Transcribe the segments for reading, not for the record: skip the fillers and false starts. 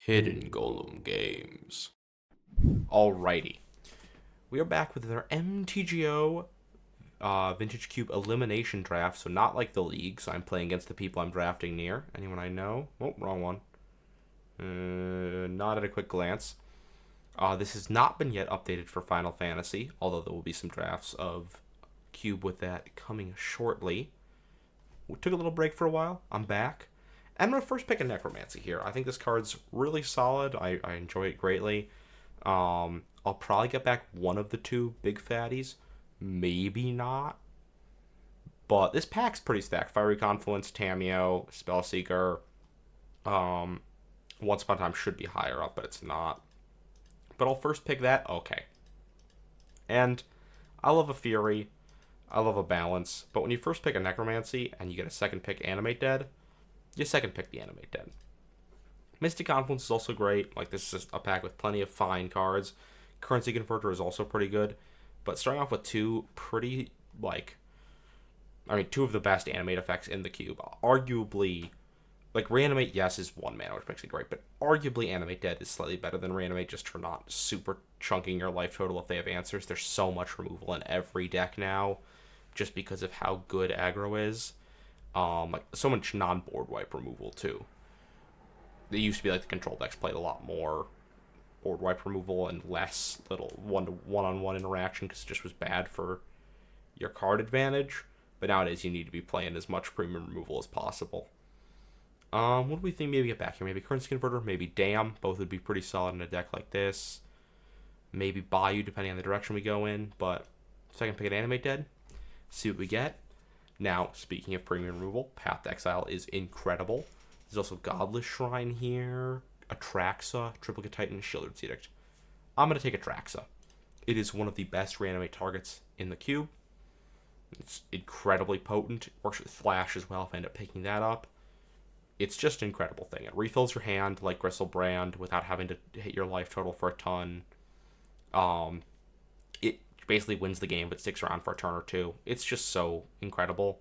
Hidden Golem Games. Alrighty. We are back with our MTGO Vintage Cube Elimination Draft. So not like the league, so I'm playing against the people I'm drafting near. Anyone I know? Oh, wrong one. Not at a quick glance. This has not been yet updated for Final Fantasy, although there will be some drafts of Cube with that coming shortly. We took a little break for a while. I'm back. I'm going to first pick a Necromancy here. I think this card's really solid. I enjoy it greatly. I'll probably get back one of the two big fatties. Maybe not. But this pack's pretty stacked. Fiery Confluence, Tameo, Spellseeker. Once Upon a Time should be higher up, but it's not. But I'll first pick that. Okay. And I love a Fury. I love a balance. But when you first pick a Necromancy and you get a second pick Animate Dead, you second pick the Animate Dead. Mystic Confluence is also great. Like, this is just a pack with plenty of fine cards. Currency Converter is also pretty good. But starting off with two pretty, two of the best animate effects in the cube. Arguably, Reanimate, yes, is 1 mana, which makes it great. But arguably, Animate Dead is slightly better than Reanimate just for not super chunking your life total if they have answers. There's so much removal in every deck now just because of how good aggro is. So much non-board wipe removal, too. It used to be the control decks played a lot more board wipe removal and less little one-on-one interaction because it just was bad for your card advantage. But nowadays you need to be playing as much premium removal as possible. What do we think maybe get back here? Maybe Currency Converter, maybe Dam. Both would be pretty solid in a deck like this. Maybe Bayou, depending on the direction we go in. But second pick an Animate Dead. See what we get. Now, speaking of premium removal, Path to Exile is incredible. There's also Godless Shrine here, Atraxa, Triplicate Titan, Shieldred's Edict. I'm going to take Atraxa. It is one of the best reanimate targets in the cube. It's incredibly potent. It works with Flash as well if I end up picking that up. It's just an incredible thing. It refills your hand like Gristlebrand without having to hit your life total for a ton. It basically wins the game if it sticks around for a turn or two. It's just so incredible.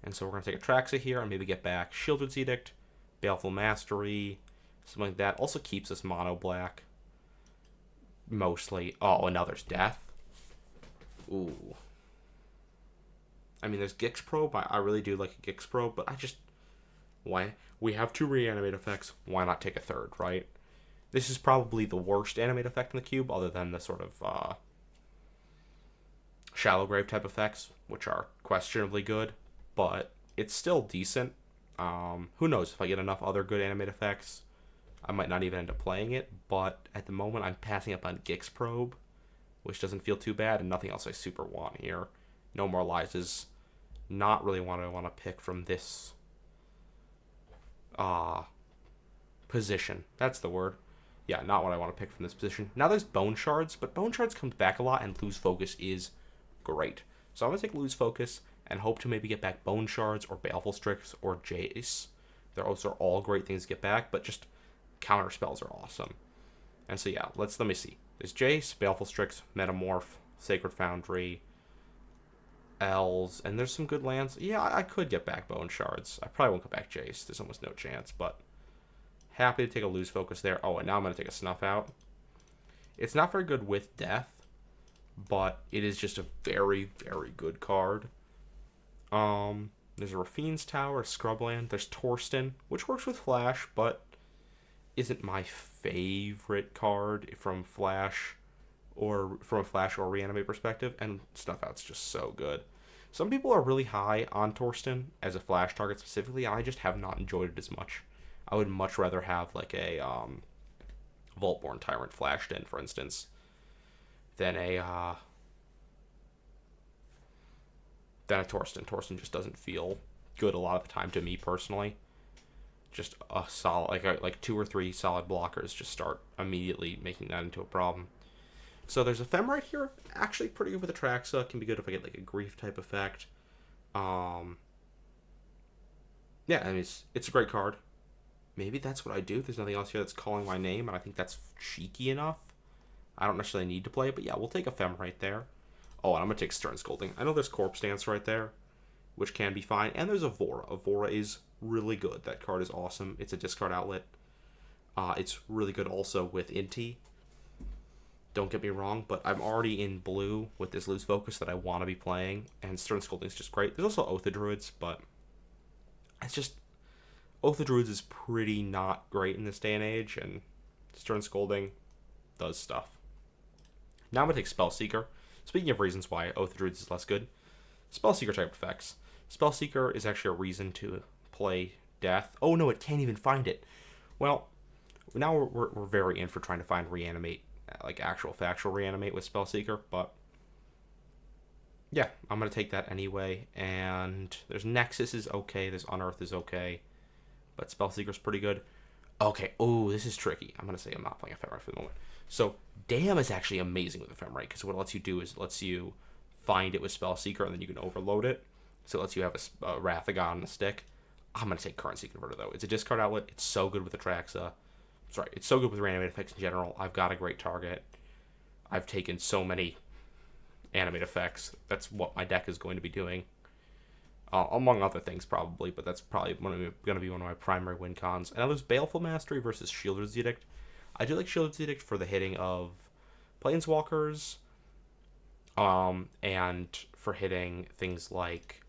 And so we're going to take Atraxa here and maybe get back Shieldred's Edict, Baleful Mastery, something like that. Also keeps us mono black. Mostly. Oh, and now there's Death. Ooh. I mean, there's Gix Probe. I really do like a Gix Probe, but why? We have two reanimate effects. Why not take a third, right? This is probably the worst animate effect in the cube, other than the sort of Shallow Grave type effects, which are questionably good. But it's still decent. Who knows if I get enough other good animate effects, I might not even end up playing it. But at the moment, I'm passing up on Gix Probe, which doesn't feel too bad, and nothing else I super want here. No More Lies is not really what I want to pick from this position. That's the word. Yeah, not what I want to pick from this position. Now there's Bone Shards, but Bone Shards comes back a lot, and Lose Focus is great. So I'm going to take Lose Focus and hope to maybe get back Bone Shards or Baleful Strix or Jace. Those are all great things to get back, but just counter spells are awesome. And so yeah, let me see. There's Jace, Baleful Strix, Metamorph, Sacred Foundry, Elves, and there's some good lands. Yeah, I could get back Bone Shards. I probably won't get back Jace. There's almost no chance, but happy to take a Lose Focus there. Oh, and now I'm going to take a Snuff Out. It's not very good with Death, but it is just a very, very good card. There's a Rafine's Tower, a Scrubland. There's Torsten, which works with Flash, but isn't my favorite card from Flash or Reanimate perspective. And Snuff Out's just so good. Some people are really high on Torsten as a Flash target specifically. I just have not enjoyed it as much. I would much rather have a Vaultborn Tyrant flashed in, for instance, than a Torsten. Torsten just doesn't feel good a lot of the time to me personally. Just a solid, like 2 or 3 solid blockers just start immediately making that into a problem. So there's Ephemerate here, actually pretty good with Atraxa. Can be good if I get a Grief type effect. Yeah, I mean it's a great card. Maybe that's what I do. There's nothing else here that's calling my name, and I think that's cheeky enough. I don't necessarily need to play it, but yeah, we'll take Ephemerate there. Oh, and I'm going to take Stern Scolding. I know there's Corpse Dance right there, which can be fine. And there's Avora. Avora is really good. That card is awesome. It's a discard outlet. It's really good also with Inti. Don't get me wrong, but I'm already in blue with this loose focus that I want to be playing, and Stern Scolding is just great. There's also Oath of Druids, but it's just Oath of Druids is pretty not great in this day and age, and Stern Scolding does stuff. Now I'm going to take Spellseeker. Speaking of reasons why Oath of Druids is less good, Spellseeker type effects. Spellseeker is actually a reason to play Death. Oh no, it can't even find it. Well, now we're very in for trying to find Reanimate, like actual factual Reanimate with Spellseeker, but yeah, I'm going to take that anyway. And there's Nexus is okay, there's Unearth is okay, but Spellseeker's pretty good. Okay, oh, this is tricky. I'm going to say I'm not playing Ephemerate for the moment. So, Damn is actually amazing with Ephemerate, because what it lets you do is it lets you find it with Spellseeker, and then you can overload it. So it lets you have a Wrath of God on a stick. I'm going to take Currency Converter, though. It's a discard outlet. It's so good with Atraxa. Sorry, it's so good with reanimate effects in general. I've got a great target. I've taken so many animate effects. That's what my deck is going to be doing. Among other things, probably, but that's probably going to be one of my primary win cons. And now there's Baleful Mastery versus Shielder's Edict. I do like Shielder's Edict for the hitting of Planeswalkers, and for hitting things like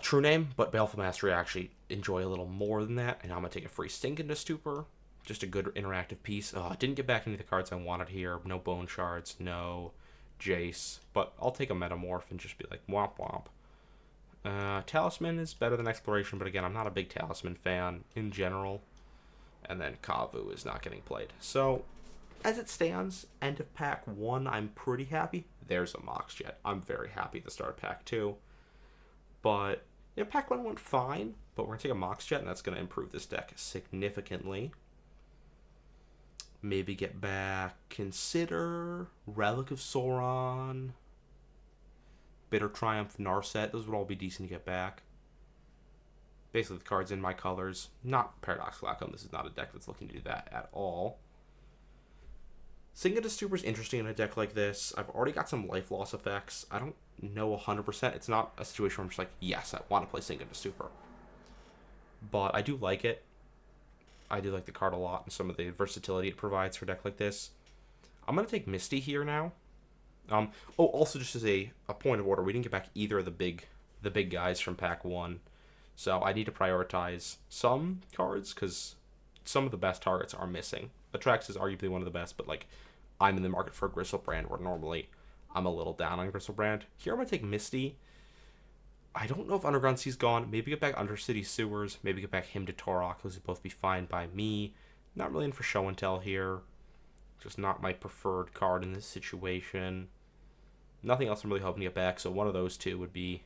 True Name, but Baleful Mastery I actually enjoy a little more than that, and I'm going to take a free Sink into Stupor. Just a good interactive piece. Didn't get back any of the cards I wanted here. No Bone Shards, no Jace, but I'll take a Metamorph and just be like, womp womp. Talisman is better than Exploration, but again, I'm not a big Talisman fan in general. And then Kavu is not getting played. So, as it stands, end of pack 1, I'm pretty happy. There's a Mox Jet. I'm very happy to start pack 2. But, yeah, pack 1 went fine, but we're going to take a Mox Jet, and that's going to improve this deck significantly. Maybe get back Consider, Relic of Sauron, Bitter Triumph, Narset. Those would all be decent to get back. Basically, the cards in my colors. Not Paradoxical Outcome. This is not a deck that's looking to do that at all. Sink into Stupor is interesting in a deck like this. I've already got some life loss effects. I don't know 100%. It's not a situation where I'm just like, yes, I want to play Sink into Stupor. But I do like it. I do like the card a lot and some of the versatility it provides for a deck like this. I'm going to take Misty here now. Also just as a point of order, we didn't get back either of the big guys from pack 1. So I need to prioritize some cards because some of the best targets are missing. Atrax is arguably one of the best, but like I'm in the market for a Gristlebrand where normally I'm a little down on Gristlebrand. Here I'm going to take Misty. I don't know if Underground Sea's gone. Maybe get back Undercity Sewers. Maybe get back Hymn to Torok. Those would both be fine by me. Not really in for show and tell here. Just not my preferred card in this situation. Nothing else I'm really hoping to get back, so one of those two would be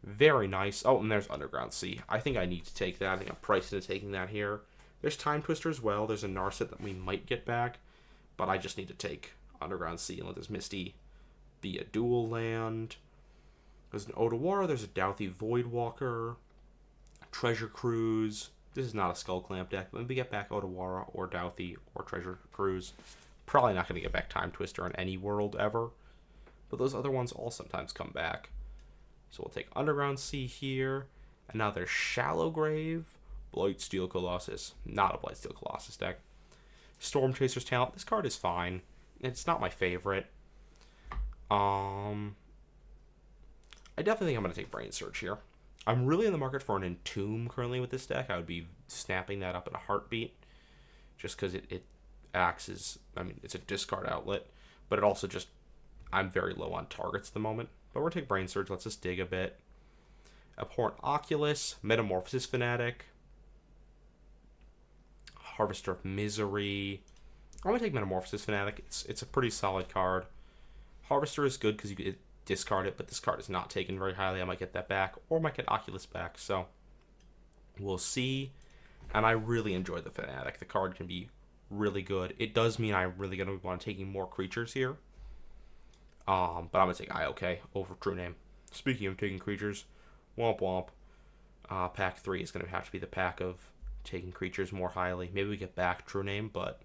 very nice. Oh, and there's Underground Sea. I think I need to take that. I think I'm priced into taking that here. There's Time Twister as well. There's a Narset that we might get back, but I just need to take Underground Sea and let this Misty be a dual land. There's an Otawara. There's a Douthie Voidwalker. Treasure Cruise. This is not a Skull Clamp deck. Let me get back Otawara or Douthie or Treasure Cruise. Probably not going to get back Time Twister in any world ever, but those other ones all sometimes come back. So we'll take Underground Sea here. And now there's Shallow Grave, Blightsteel Colossus. Not a Blightsteel Colossus deck. Storm Chaser's Talent. This card is fine. It's not my favorite. I definitely think I'm going to take Brain Surge here. I'm really in the market for an Entomb currently with this deck. I would be snapping that up in a heartbeat. Just because it acts as, it's a discard outlet. But it also just, I'm very low on targets at the moment. But we're going to take Brain Surge. Let's just dig a bit. Abhorrent Oculus. Metamorphosis Fanatic. Harvester of Misery. I'm going to take Metamorphosis Fanatic. It's a pretty solid card. Harvester is good because you can discard it, but this card is not taken very highly. I might get that back, or might get Oculus back. So we'll see. And I really enjoy the Fanatic. The card can be really good. It does mean I'm really going to want to taking more creatures here. But I'm going to take IOK over True Name. Speaking of taking creatures, womp womp. Pack 3 is going to have to be the pack of taking creatures more highly. Maybe we get back True Name, but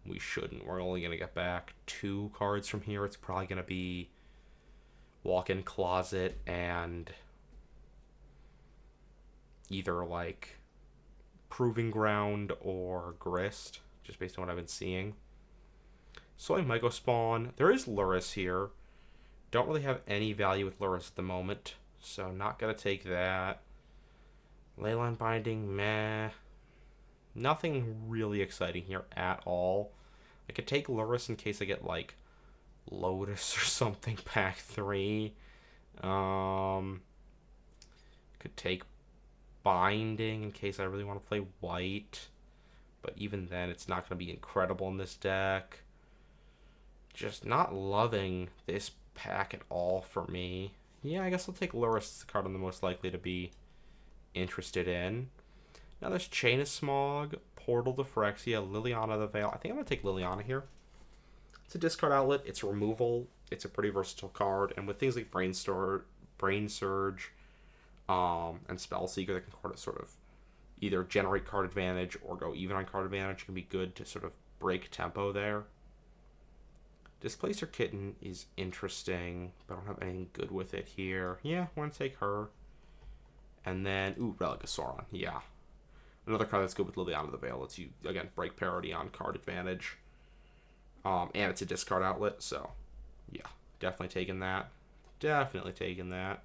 we shouldn't. We're only going to get back 2 cards from here. It's probably going to be Walk-in Closet and either like Proving Ground or Grist, just based on what I've been seeing. So I might go Spawn. There is Luris here. Don't really have any value with Luris at the moment, so not going to take that. Leyline Binding, meh. Nothing really exciting here at all. I could take Luris in case I get, like, Lotus or something, pack 3. Could take Binding in case I really want to play white. But even then, it's not going to be incredible in this deck. Just not loving this pack at all for me. Yeah, I guess I'll take Luris as the card I'm the most likely to be interested in. Now there's Chain of Smog, Portal to Phyrexia, Liliana the Veil. I think I'm going to take Liliana here. It's a discard outlet. It's removal. It's a pretty versatile card. And with things like Brain Surge, and Spellseeker that can sort of either generate card advantage or go even on card advantage, can be good to sort of break tempo there. Displacer Kitten is interesting, but I don't have anything good with it here. Yeah, I want to take her. And then, Relic of Sauron. Yeah. Another card that's good with Liliana the Veil lets you, again, break parity on card advantage. And it's a discard outlet, so yeah, definitely taking that. Definitely taking that.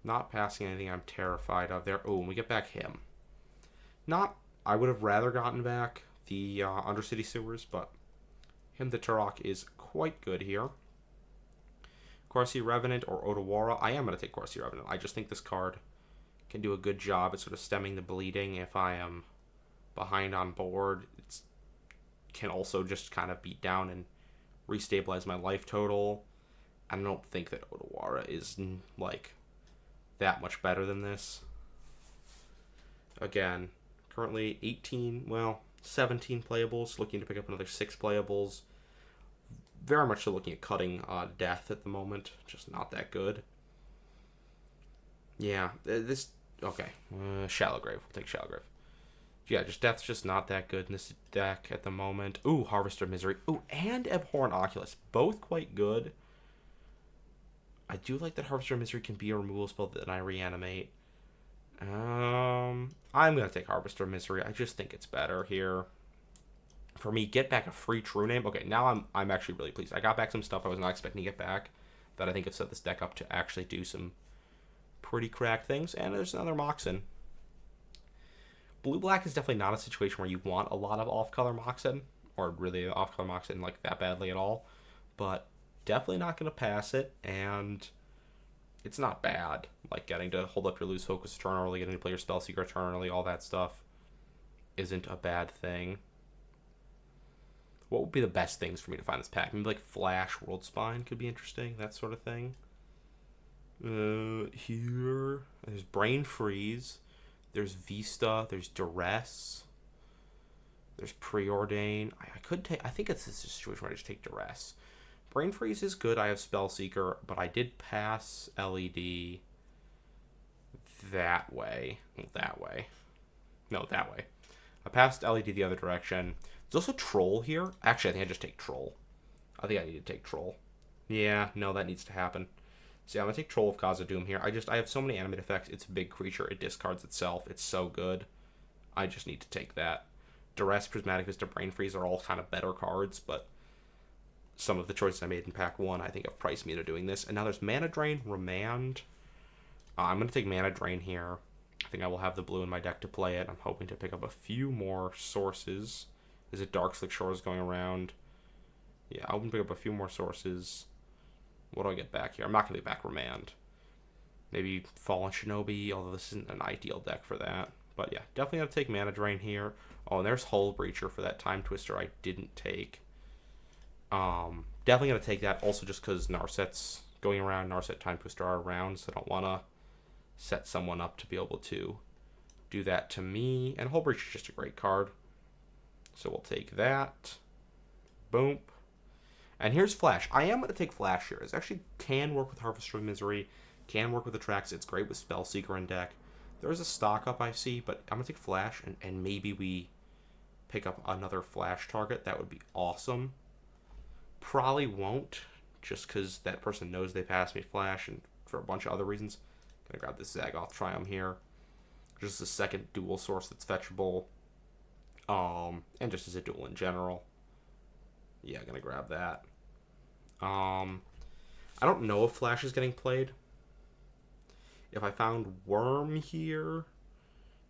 Not passing anything I'm terrified of there. Oh, and we get back him. I would have rather gotten back the Undercity Sewers, but him, the Turok, is quite good here. Corsi Revenant or Otawara. I am going to take Corsi Revenant. I just think this card can do a good job at sort of stemming the bleeding if I am behind on board. It can also just kind of beat down and restabilize my life total. I don't think that Otawara is, like, that much better than this. Again, currently 17 playables, looking to pick up another 6 playables. Very much so looking at cutting Death at the moment, just not that good. Yeah, okay, Shallow Grave, we'll take Shallow Grave. Yeah, Death's just not that good in this deck at the moment. Harvester of Misery. And Abhorrent Oculus, both quite good. I do like that Harvester of Misery can be a removal spell that I reanimate. I'm going to take Harvester of Misery. I just think it's better here. For me, get back a free True Name. Okay, now I'm actually really pleased. I got back some stuff I was not expecting to get back that I think have set this deck up to actually do some pretty cracked things. And there's another Moxen. Blue-black is definitely not a situation where you want a lot of off-color Moxen, or really off-color Moxen like that badly at all. But definitely not going to pass it, and it's not bad. Like getting to hold up your Lose Focus turn early, getting to play your Spellseeker turn early, all that stuff isn't a bad thing. What would be the best things for me to find this pack? Maybe like Flash, World Spine could be interesting, that sort of thing. Here, there's Brain Freeze, there's Vista, there's Duress, there's Preordain. I think it's this situation where I just take Duress. Brain Freeze is good. I have Spellseeker, but I did pass LED that way. That way. I passed LED the other direction. There's also Troll here. Actually, I think I just take Troll. I think I need to take Troll. Yeah, no, that needs to happen. So yeah, I'm going to take Troll of Khazad-dûm here. I have so many animate effects. It's a big creature. It discards itself. It's so good. I just need to take that. Duress, Prismatic Vista, Brain Freeze are all kind of better cards, but some of the choices I made in pack 1 I think have priced me into doing this. And now there's Mana Drain, Remand. I'm going to take Mana Drain here. I think I will have the blue in my deck to play it. I'm hoping to pick up a few more sources. Is it Darkslick Shores going around? Yeah, I'm going to pick up a few more sources. What do I get back here? I'm not going to get back Remand. Maybe Fallen Shinobi, although this isn't an ideal deck for that. But yeah, definitely going to take Mana Drain here. Oh, and there's Hull Breacher for that Time Twister I didn't take. Definitely going to take that also just because Narset's going around. Narset, Time Twister are around, so I don't want to set someone up to be able to do that to me. And Hull Breacher is just a great card. So we'll take that. Boom. And here's Flash. I am going to take Flash here. It actually can work with Harvester of Misery, can work with Attrax. It's great with Spellseeker in deck. There's a stock up I see, but I'm going to take Flash, and maybe we pick up another Flash target. That would be awesome. Probably won't, just because that person knows they passed me Flash, and for a bunch of other reasons. Going to grab this Zagoth Triumph here. just a second dual source that's fetchable. And just as a dual in general. Yeah, gonna grab that. I don't know if Flash is getting played. If I found Worm here,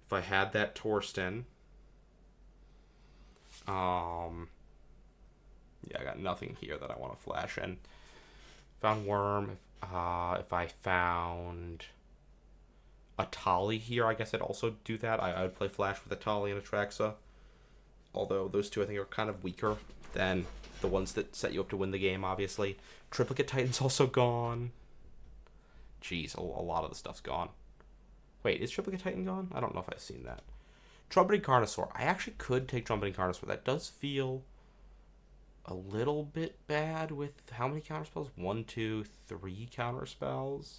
if I had that Torsten, yeah, I got nothing here that I want to Flash in. Found Worm. If I found Atali here, I guess I'd also do that. I would play Flash with Atali and Atraxa. Although those two I think are kind of weaker than the ones that set you up to win the game, obviously. Triplicate Titan's also gone. Jeez, a lot of the stuff's gone. Wait, is Triplicate Titan gone? I don't know if I've seen that. Trumpeting Carnosaur. I actually could take Trumpeting Carnosaur. That does feel a little bit bad with how many counterspells? 1, 2, 3 counterspells.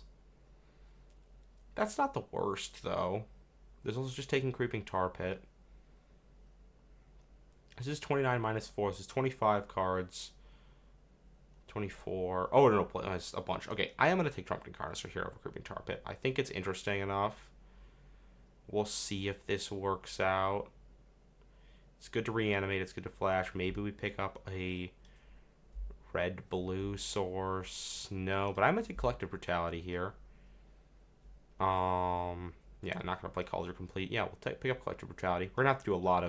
That's not the worst, though. There's also just taking Creeping Tar Pit. This is 29 minus 4. This is 25 cards. 24. Oh, no, it's a bunch. Okay, I am going to take Trumpeting Carnosaur here over Creeping Tar Pit. I think it's interesting enough. We'll see if this works out. It's good to reanimate. It's good to flash. Maybe we pick up a red-blue source. No, but I'm going to take Collective Brutality here. Yeah, I'm not going to play Cauldron Complete. Yeah, we'll pick up Collective Brutality. We're going to have to do a lot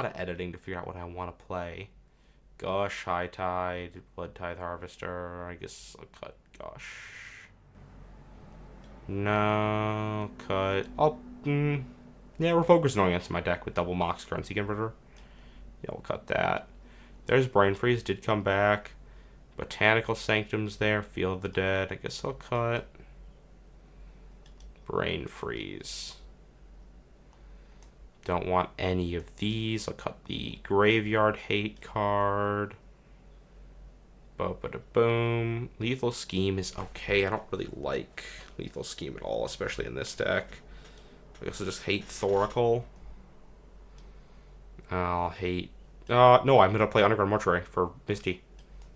of editing to figure out what I want to play. Gush, High Tide, Blood Tithe Harvester. I guess I'll cut Gush. No, cut. Yeah, we're focusing on against my deck with double Mox Currency Converter. Yeah, we'll cut that. There's Brain Freeze, did come back. Botanical Sanctum's there. Field of the Dead. I guess I'll cut Brain Freeze. Don't want any of these. I'll cut the Graveyard Hate card. Boom. Lethal Scheme is okay. I don't really like Lethal Scheme at all, especially in this deck. I guess I'll just hate Thoracle. I'll hate... no, I'm going to play Underground Mortuary for Misty.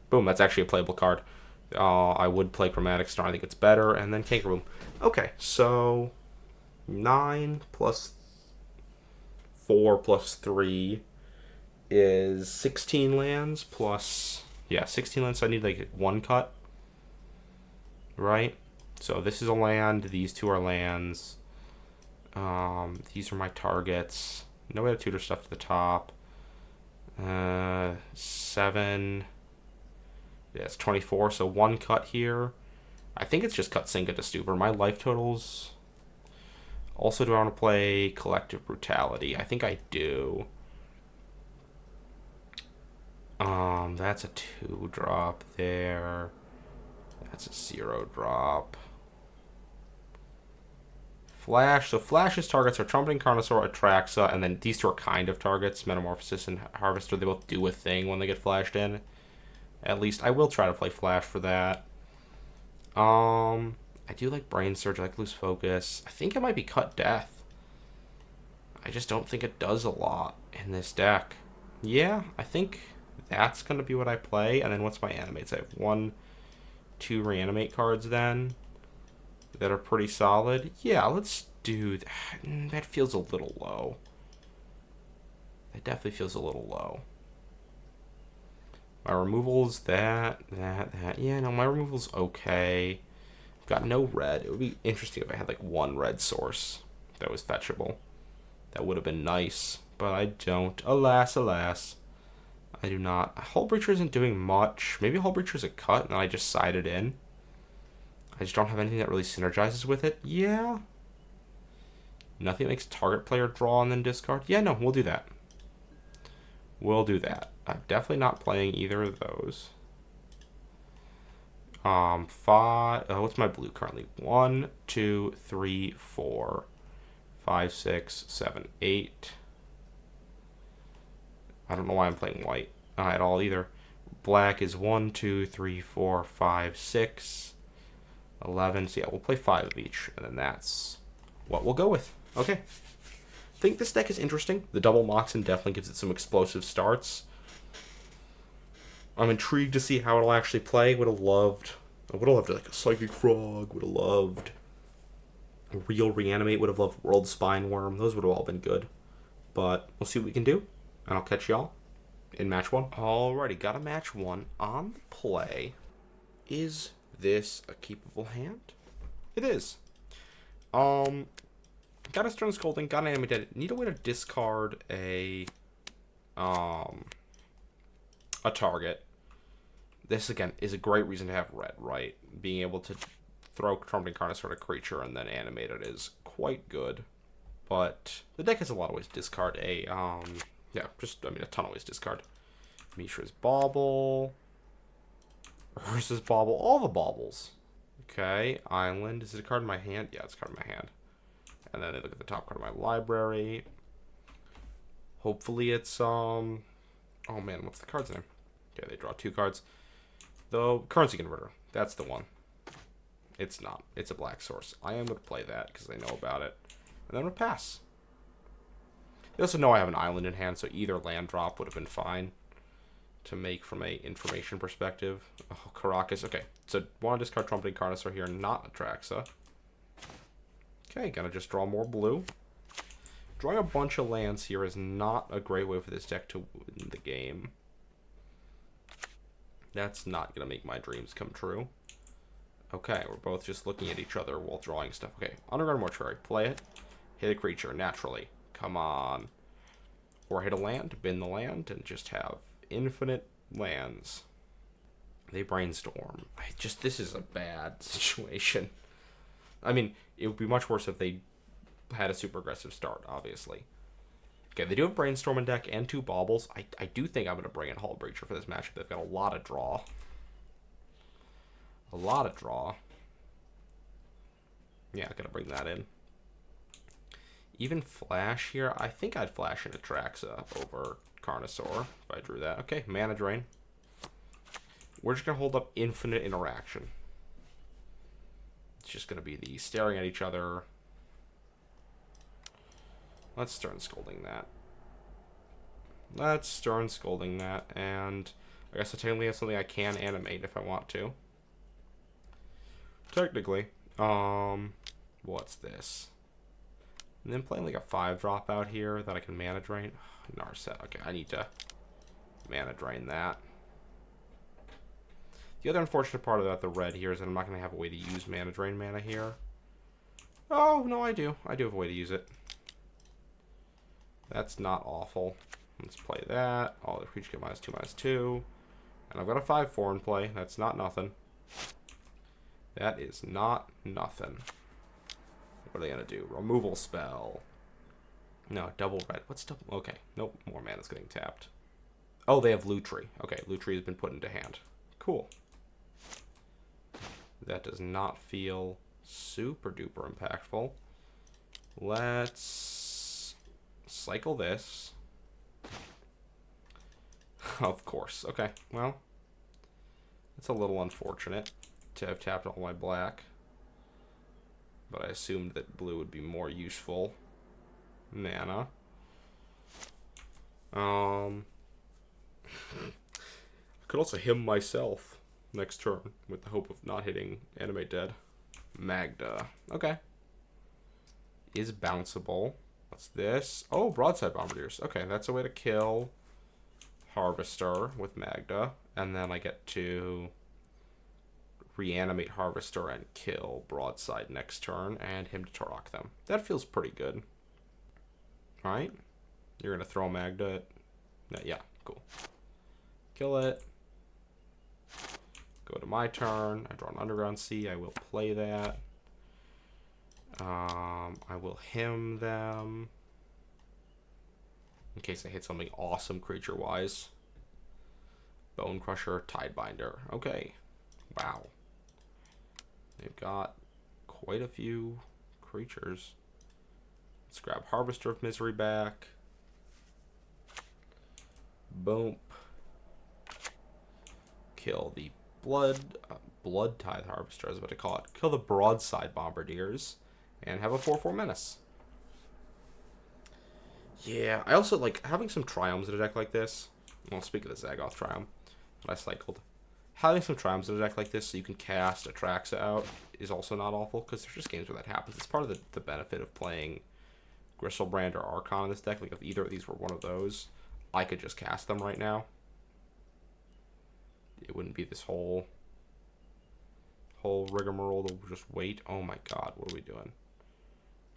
Boom, that's actually a playable card. I would play Chromatic Star. I think it's better. And then Kangaroo. Okay, so 9 plus 4 plus 3 is 16 lands plus... Yeah, 16 lands, so I need like 1 cut. Right? So this is a land. These two are lands. These are my targets. No way to tutor stuff to the top. 7. Yeah, it's 24, so 1 cut here. I think it's just cut Singa to Stupor. My life totals... Also, do I want to play Collective Brutality? I think I do. That's a 2-drop there. That's a 0-drop. Flash. So Flash's targets are Trumpeting Carnosaur, Atraxa, and then these two are kind of targets. Metamorphosis and Harvester. They both do a thing when they get flashed in. At least I will try to play Flash for that. I do like Brain Surge. I like Loose Focus. I think it might be Cut Death. I just don't think it does a lot in this deck. Yeah, I think that's going to be what I play. And then what's my animates? I have 1, 2 reanimate cards then that are pretty solid. Yeah, let's do that. That feels a little low. That definitely feels a little low. My removals, that. Yeah, no, my removal's okay. Got no red. It would be interesting if I had like 1 red source that was fetchable. That would have been nice, but I don't. Alas. I do not. Hull Breacher isn't doing much. Maybe Hull Breacher's a cut and I just side it in. I just don't have anything that really synergizes with it. Yeah. Nothing makes target player draw and then discard. Yeah, no, we'll do that. We'll do that. I'm definitely not playing either of those. 5. What's my blue currently? 1, 2, 3, 4, 5, 6, 7, 8. I don't know why I'm playing white at all either. Black is 1, 2, 3, 4, 5, 6, 11. So yeah, we'll play 5 of each, and then that's what we'll go with. Okay. I think this deck is interesting. The double Moxen definitely gives it some explosive starts. I'm intrigued to see how it'll actually play. I would have loved like a Psychic Frog. Would have loved Real Reanimate would have loved World Spine Worm. Those would have all been good. But we'll see what we can do. And I'll catch y'all in match 1. Alrighty, got a match 1 on the play. Is this a keepable hand? It is. Got a Stern Scolding, got an Animated. Need a way to discard a target. This, again, is a great reason to have red, right? Being able to throw Trumpeting Carnosaur at a creature and then animate it is quite good. But the deck has a lot of ways to discard a, a ton of ways to discard. Mishra's Bauble. Ursa's Bauble. All the baubles. Okay, Island. Is it a card in my hand? Yeah, it's a card in my hand. And then I look at the top card of my library. Hopefully it's, oh man, what's the card's name? Okay, they draw 2 cards. The Currency Converter. That's the one. It's not. It's a black source. I am going to play that because I know about it. And then we'll pass. They also know I have an island in hand, so either land drop would have been fine to make from a information perspective. Oh, Caracas. Okay, so want to discard Trumpeting Carnosaur here, not Atraxa. Okay, gonna just draw more blue. Drawing a bunch of lands here is not a great way for this deck to win the game. That's not gonna make my dreams come true. Okay, we're both just looking at each other while drawing stuff. Okay, Underground Mortuary. Play it. Hit a creature, naturally. Come on. Or hit a land, bin the land, and just have infinite lands. They brainstorm. This is a bad situation. I mean, it would be much worse if they had a super aggressive start, obviously. Okay, they do have Brainstorm in deck and 2 baubles. I do think I'm going to bring in Hull Breacher for this matchup. They've got a lot of draw. A lot of draw. Yeah, I'm going to bring that in. Even Flash here. I think I'd Flash into Atraxa over Carnosaur if I drew that. Okay, Mana Drain. We're just going to hold up infinite interaction. It's just going to be the staring at each other. Let's Stern Scolding that. Let's Stern Scolding that. And I guess I technically have something I can animate if I want to. Technically. What's this? And then playing like a 5-drop out here that I can Mana Drain. Narset. Okay, I need to Mana Drain that. The other unfortunate part about the red here is that I'm not going to have a way to use Mana Drain mana here. Oh, no, I do. I do have a way to use it. That's not awful. Let's play that. All the creatures get -2/-2. And I've got a 5/4 in play. That's not nothing. That is not nothing. What are they going to do? Removal spell. No, double red. What's double? Okay. Nope. More mana's getting tapped. Oh, they have Lutri. Okay, Lutri has been put into hand. Cool. That does not feel super duper impactful. Let's cycle this. Of course. Okay, well, it's a little unfortunate to have tapped all my black, but I assumed that blue would be more useful mana. I could also him myself next turn with the hope of not hitting Animate Dead. Magda. Okay. Is bounceable. What's this? Oh, Broadside Bombardiers. Okay, that's a way to kill Harvester with Magda. And then I get to reanimate Harvester and kill Broadside next turn and him to Turok them. That feels pretty good. Right? You're going to throw Magda at... No, yeah, cool. Kill it. Go to my turn. I draw an Underground Sea. I will play that. I will him them. In case I hit something awesome creature-wise. Bone Crusher, Tidebinder. Okay. Wow. They've got quite a few creatures. Let's grab Harvester of Misery back. Boom. Kill the Blood Tithe Harvester, I was about to call it. Kill the Broadside Bombardiers. And have a 4/4 Menace. Yeah, I also like having some Triomes in a deck like this. Well, speak of the Zagoth Triome that I cycled. Having some triumphs in a deck like this so you can cast Atraxa out is also not awful, because there's just games where that happens. It's part of the benefit of playing Gristlebrand or Archon in this deck. Like, if either of these were one of those, I could just cast them right now. It wouldn't be this whole rigmarole to just wait. Oh my god, what are we doing?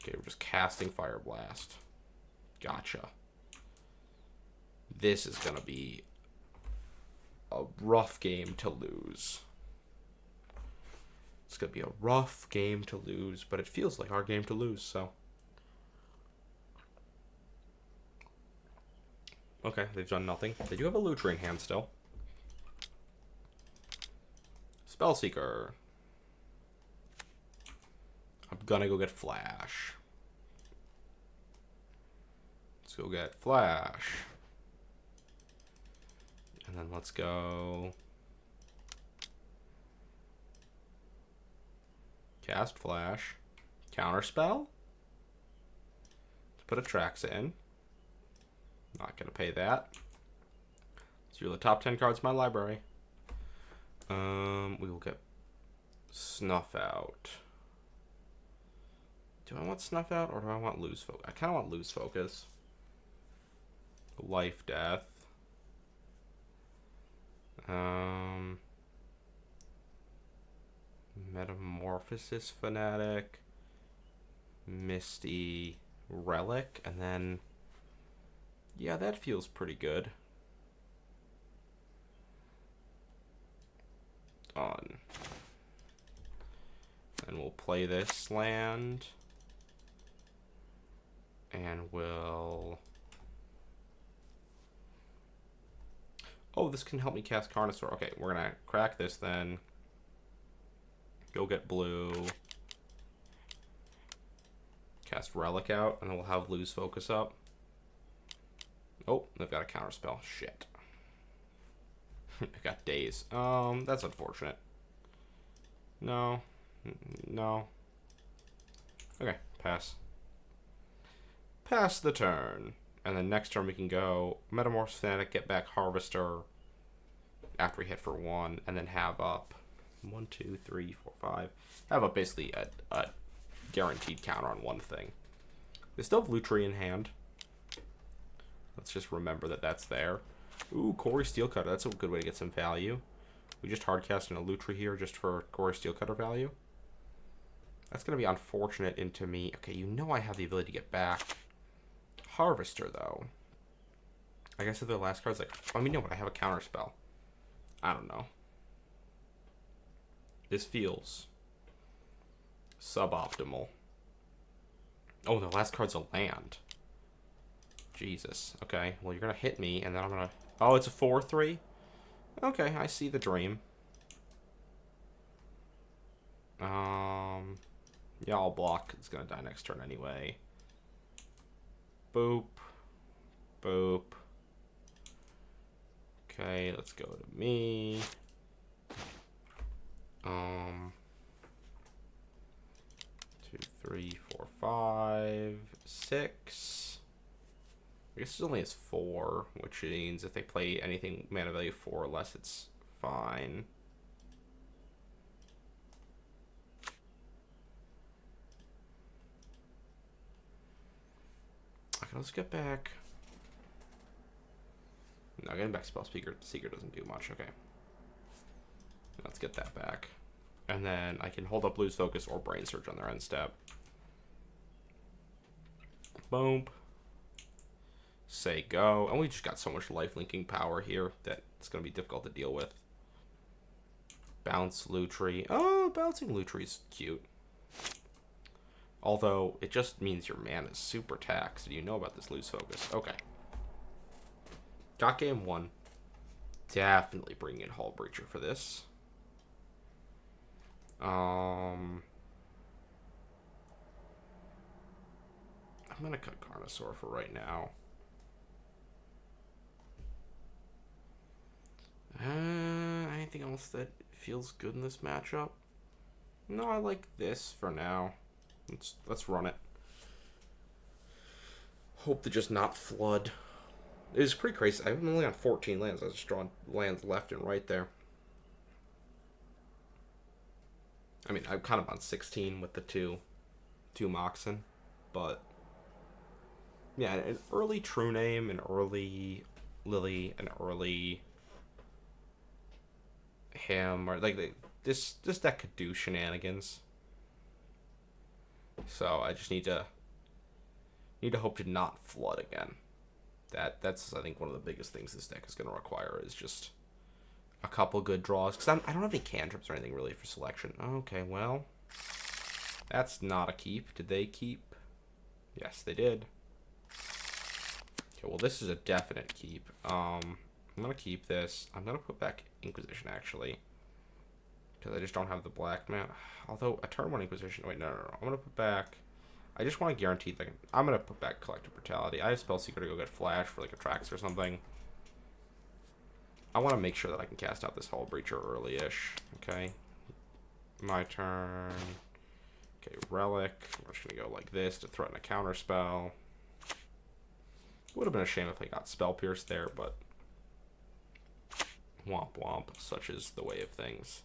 Okay, we're just casting Fire Blast. Gotcha. This is gonna be a rough game to lose. It's gonna be a rough game to lose, but it feels like our game to lose, so. Okay, they've done nothing. They do have a Lutri in hand still. Spellseeker. I'm gonna go get Flash. Let's go get Flash. And then let's go cast Flash. Counterspell. Let's put Atraxa in. Not gonna pay that. Let's do the top 10 cards in my library. We will get Snuff Out. Do I want Snuff Out or do I want Lose Focus? I kind of want Lose Focus. Life Death. Metamorphosis Fanatic. Misty Relic. And then, yeah, that feels pretty good. On. And we'll play this land. And we'll... Oh, this can help me cast Carnosaur. Okay, we're going to crack this then. Go get blue. Cast Relic out, and then we'll have Lose Focus up. Oh, they've got a counterspell. Shit. I got Daze. That's unfortunate. No. No. Okay, pass. Pass the turn. And then next turn we can go Metamorphosis Fanatic, get back Harvester after we hit for 1, and then have up 1, 2, 3, 4, 5. Have up basically a guaranteed counter on one thing. They still have Lutri in hand. Let's just remember that that's there. Ooh, Corey Steelcutter. That's a good way to get some value. We just hardcasting a Lutri here just for Corey Steelcutter value. That's going to be unfortunate into me. Okay, you know I have the ability to get back Harvester, though. I guess if the last card's like... I mean, no, but I have a counter spell. I don't know. This feels suboptimal. Oh, the last card's a land. Jesus. Okay, well, you're going to hit me, and then I'm going to... Oh, it's a 4/3? Okay, I see the dream. Yeah, I'll block. It's going to die next turn anyway. Boop. Boop. Okay, let's go to me. 2, 3, 4, 5, 6. I guess it only has 4, which means if they play anything mana value 4 or less, it's fine. Okay, let's get back. No, getting back Spellseeker Seeker doesn't do much. Okay. Let's get that back. And then I can hold up Lose Focus or Brain Surge on their end step. Boom. Say go. And we just got so much life linking power here that it's going to be difficult to deal with. Bounce Lutri. Oh, bouncing Lutri is cute. Although, it just means your mana is super taxed. Do you know about this Lose Focus? Okay. Got game 1. Definitely bring in Hull Breacher for this. I'm going to cut Carnosaur for right now. Anything else that feels good in this matchup? No, I like this for now. Let's run it. Hope to just not flood. It was pretty crazy. I'm only on 14 lands. I was just drawing lands left and right there. I mean, I'm kind of on 16 with the two Moxen, but yeah, an early True Name, an early Lily, an early him, or like this deck could do shenanigans. So I just need to hope to not flood again. That's I think one of the biggest things this deck is going to require is just a couple good draws, because I don't have any cantrips or anything really for selection. Okay, well, that's not a keep. Did they keep? Yes, they did. Okay, well, this is a definite keep. I'm gonna keep this. I'm gonna put back Inquisition actually, because I just don't have the black man. Although a turn 1 Inquisition. Wait, no. I'm gonna put back. I just want to guarantee that I'm gonna put back Collective Brutality. I have Spell Seeker to go get Flash for like a Trax or something. I want to make sure that I can cast out this Hull Breacher early-ish. Okay. My turn. Okay, Relic. We're just gonna go like this to threaten a counter spell. Would have been a shame if I got Spell Pierce there, but womp womp, such is the way of things.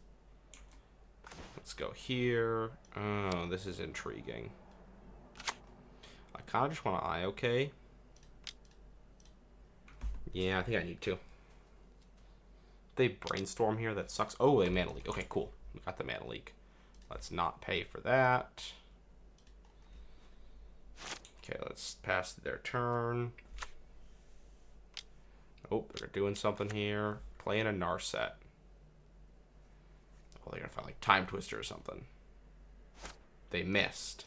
Let's go here. Oh, this is intriguing. I kind of just want to eye okay. Yeah, I think I need to. They brainstorm here, that sucks. Oh, a Mana Leak. Okay, cool. We got the Mana Leak. Let's not pay for that. Okay, let's pass their turn. Oh, they're doing something here. Playing a Narset. Oh, they're gonna find like Time Twister or something. They missed.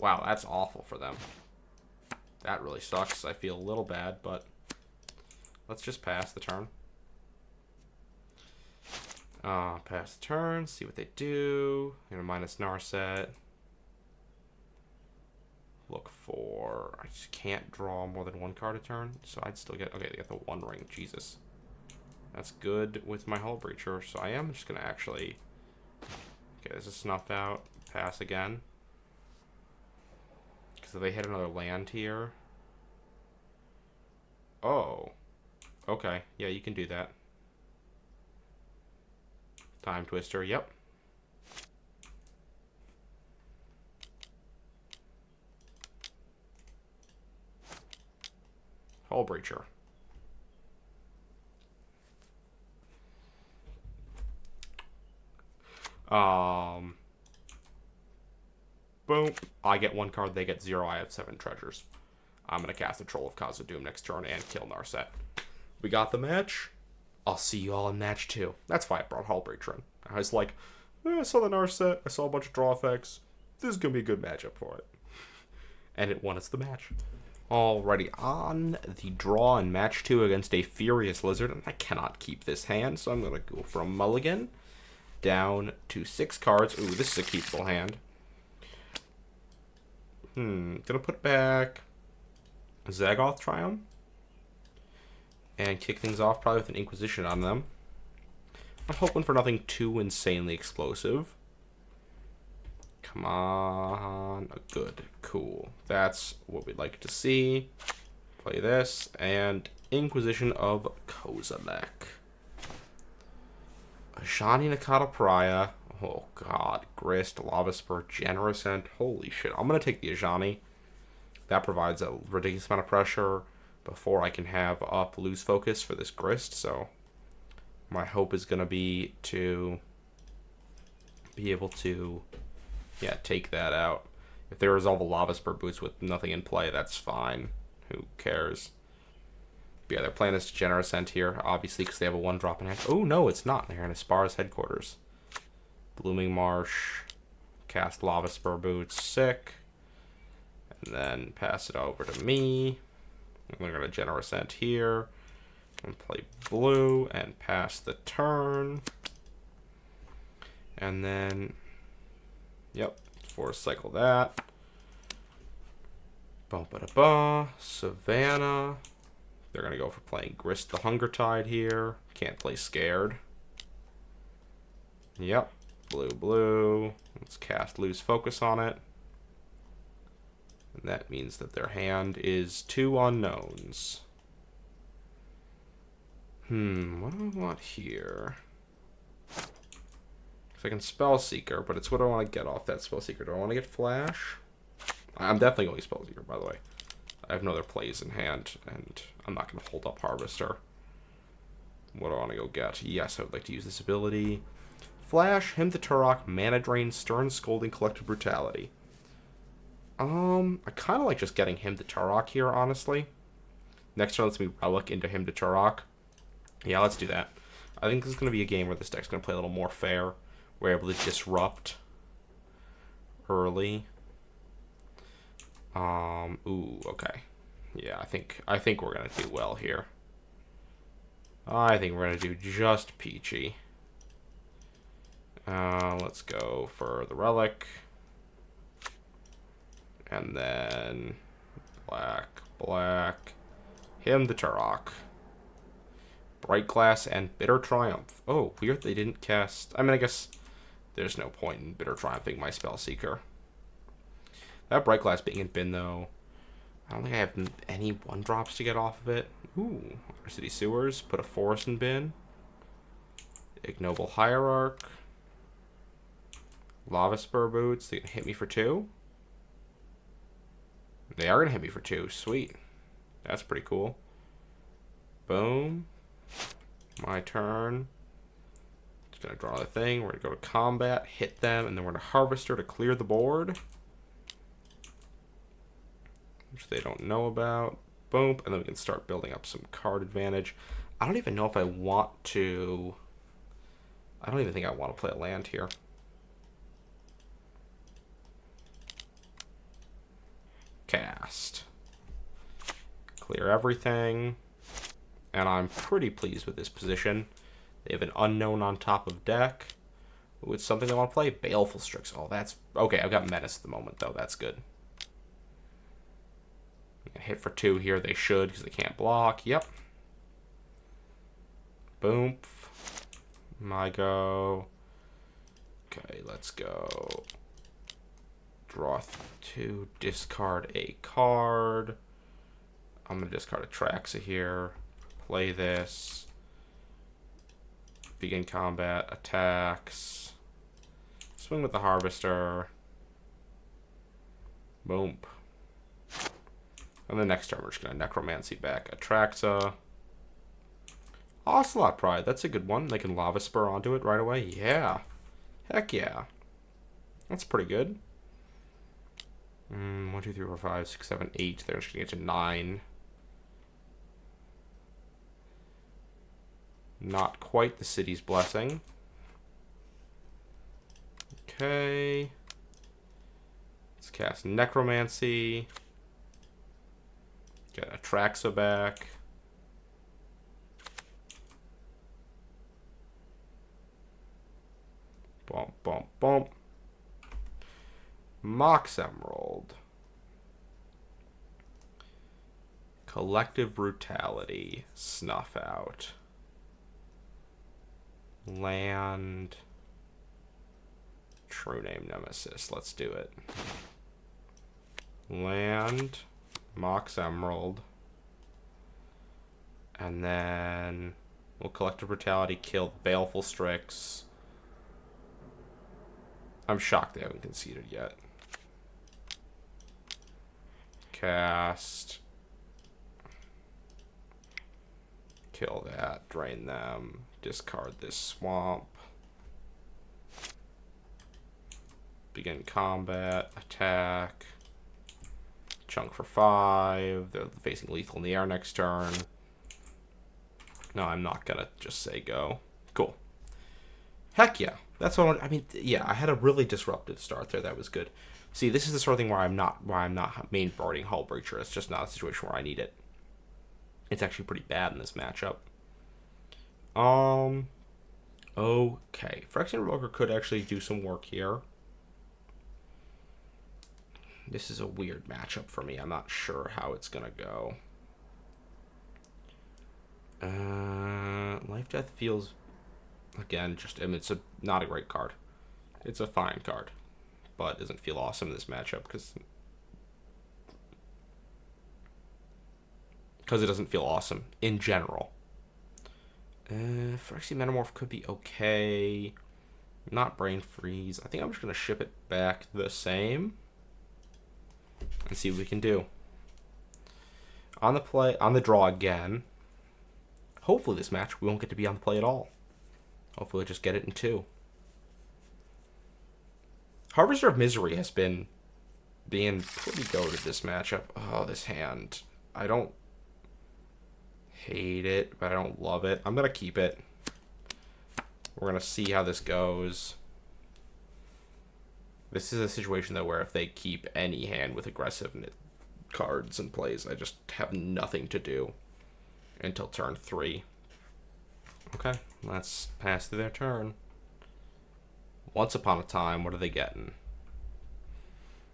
Wow, that's awful for them. That really sucks. I feel a little bad, but let's just pass the turn. Pass the turn, see what they do. They're gonna minus Narset. Look for... I just can't draw more than 1 card a turn, so I'd still get... Okay, they got the 1 ring. Jesus. That's good with my Hull Breacher, so I am just gonna actually... Okay, this is snuffed out. Pass again. Because if they hit another land here... Oh. Okay, yeah, you can do that. Time Twister, yep. Hull Breacher. Boom. I get 1 card, they get 0. I have 7 treasures. I'm going to cast a Troll of Khazad-dûm next turn and kill Narset. We got the match. I'll see you all in match 2. That's why I brought Hull Breacher in. I was like, I saw the Narset, I saw a bunch of draw effects. This is going to be a good matchup for it. And it won us the match. Alrighty, on the draw in match 2 against a Furious Lizard. And I cannot keep this hand, so I'm going to go from Mulligan down to 6 cards. Ooh, this is a keepable hand. Gonna put back Zagoth Triumph. And kick things off probably with an Inquisition on them. I'm hoping for nothing too insanely explosive. Come on. Good. Cool. That's what we'd like to see. Play this. And Inquisition of Kozilek. Ajani Nakata Pariah. Oh, God. Grist, Lava Spur, Generosent. Holy shit. I'm going to take the Ajani. That provides a ridiculous amount of pressure before I can have up lose focus for this Grist. So my hope is going to be to be able to, yeah, take that out. If they resolve a Lava Spur Boots with nothing in play, that's fine. Who cares? But yeah, they're playing this Generosent here, obviously, because they have a 1-drop in hand. Oh, no, it's not. They're in Aspara's headquarters. Blooming Marsh. Cast Lava Spur Boots. Sick. And then pass it over to me. We're going to Generosent here. And play blue and pass the turn. And then, yep, force cycle that. Ba-ba-da-ba. Savannah. They're going to go for playing Grist the Hunger Tide here. Can't play Scared. Yep. Blue, blue. Let's cast Lose Focus on it. And that means that their hand is 2 unknowns. What do I want here? So I can Spellseeker, but it's what I want to get off that Spellseeker. Do I want to get Flash? I'm definitely going Spellseeker, by the way. I have no other plays in hand, and I'm not going to hold up Harvester. What do I want to go get? Yes, I would like to use this ability. Flash, Hymn to Turok, Mana Drain, Stern Scolding, Collective Brutality. I kind of like just getting Hymn to Turok here, honestly. Next turn lets me Relic into Hymn to Turok. Yeah, let's do that. I think this is going to be a game where this deck's going to play a little more fair. We're able to disrupt early. Ooh, okay. Yeah, I think we're going to do well here. I think we're going to do just peachy. Let's go for the Relic. And then black. Hymn the Turok. Bright Glass and Bitter Triumph. Oh, weird they didn't cast... I mean, I guess there's no point in Bitter Triumphing my Spellseeker. That Bright Glass being in bin, though, I don't think I have any 1-drops to get off of it. Ooh, City Sewers. Put a Forest in bin. Ignoble Hierarch. Lava Spur Boots. They can hit me for 2. They are going to hit me for 2. Sweet. That's pretty cool. Boom. My turn. Just going to draw the thing. We're going to go to combat, hit them, and then we're going to Harvester to clear the board. Which they don't know about. Boom. And then we can start building up some card advantage. I don't even know if I want to... I don't even think I want to play a land here. Cast. Clear everything. And I'm pretty pleased with this position. They have an unknown on top of deck. Ooh, it's something they want to play. Baleful Strix. Oh, that's... Okay, I've got Menace at the moment, though. That's good. Hit for 2 here. They should, because they can't block. Yep. Boom. My go. Okay, let's go. Draw 2. Discard a card. I'm going to discard a Traxa here. Play this. Begin combat. Attacks. Swing with the Harvester. Boom. And the next turn, we're just going to Necromancy back Atraxa. Ocelot Pride. That's a good one. They can Lava Spur onto it right away. Yeah. Heck yeah. That's pretty good. 1, 2, 3, 4, 5, 6, 7, 8. They're just going to get to 9. Not quite the City's Blessing. Okay. Let's cast Necromancy. Get Atraxa back. Bump, bump, bump. Mox Emerald. Collective Brutality. Snuff out. Land. True Name Nemesis. Let's do it. Land. Mox Emerald. And then we'll Collective Brutality kill Baleful Strix. I'm shocked they haven't conceded yet. Cast. Kill that. Drain them. Discard this swamp. Begin combat. Attack. Chunk for 5. They're facing lethal in the air next turn. No, I'm not gonna just say go. Cool. Heck yeah. That's what I mean. Yeah, I had a really disruptive start there. That was good. See, this is the sort of thing where I'm not main boarding Hull Breacher. It's just not a situation where I need it. It's actually pretty bad in this matchup. Okay. Phyrexian Revoker could actually do some work here. This is a weird matchup for me. I'm not sure how it's gonna go. Life Death feels, again, just, I mean, it's not a great card. It's a fine card, but it doesn't feel awesome in this matchup because it doesn't feel awesome in general. Phyrexian Metamorph could be okay. Not brain freeze. I think I'm just going to ship it back the same and see what we can do. On the draw again. Hopefully this match we won't get to be on the play at all. Hopefully we'll just get it in 2. Harvester of Misery has been being pretty goated this matchup. Oh, this hand. I don't hate it, but I don't love it. I'm going to keep it. We're going to see how this goes. This is a situation, though, where if they keep any hand with aggressive cards and plays, I just have nothing to do until turn 3. Okay, let's pass through their turn. Once upon a time, what are they getting?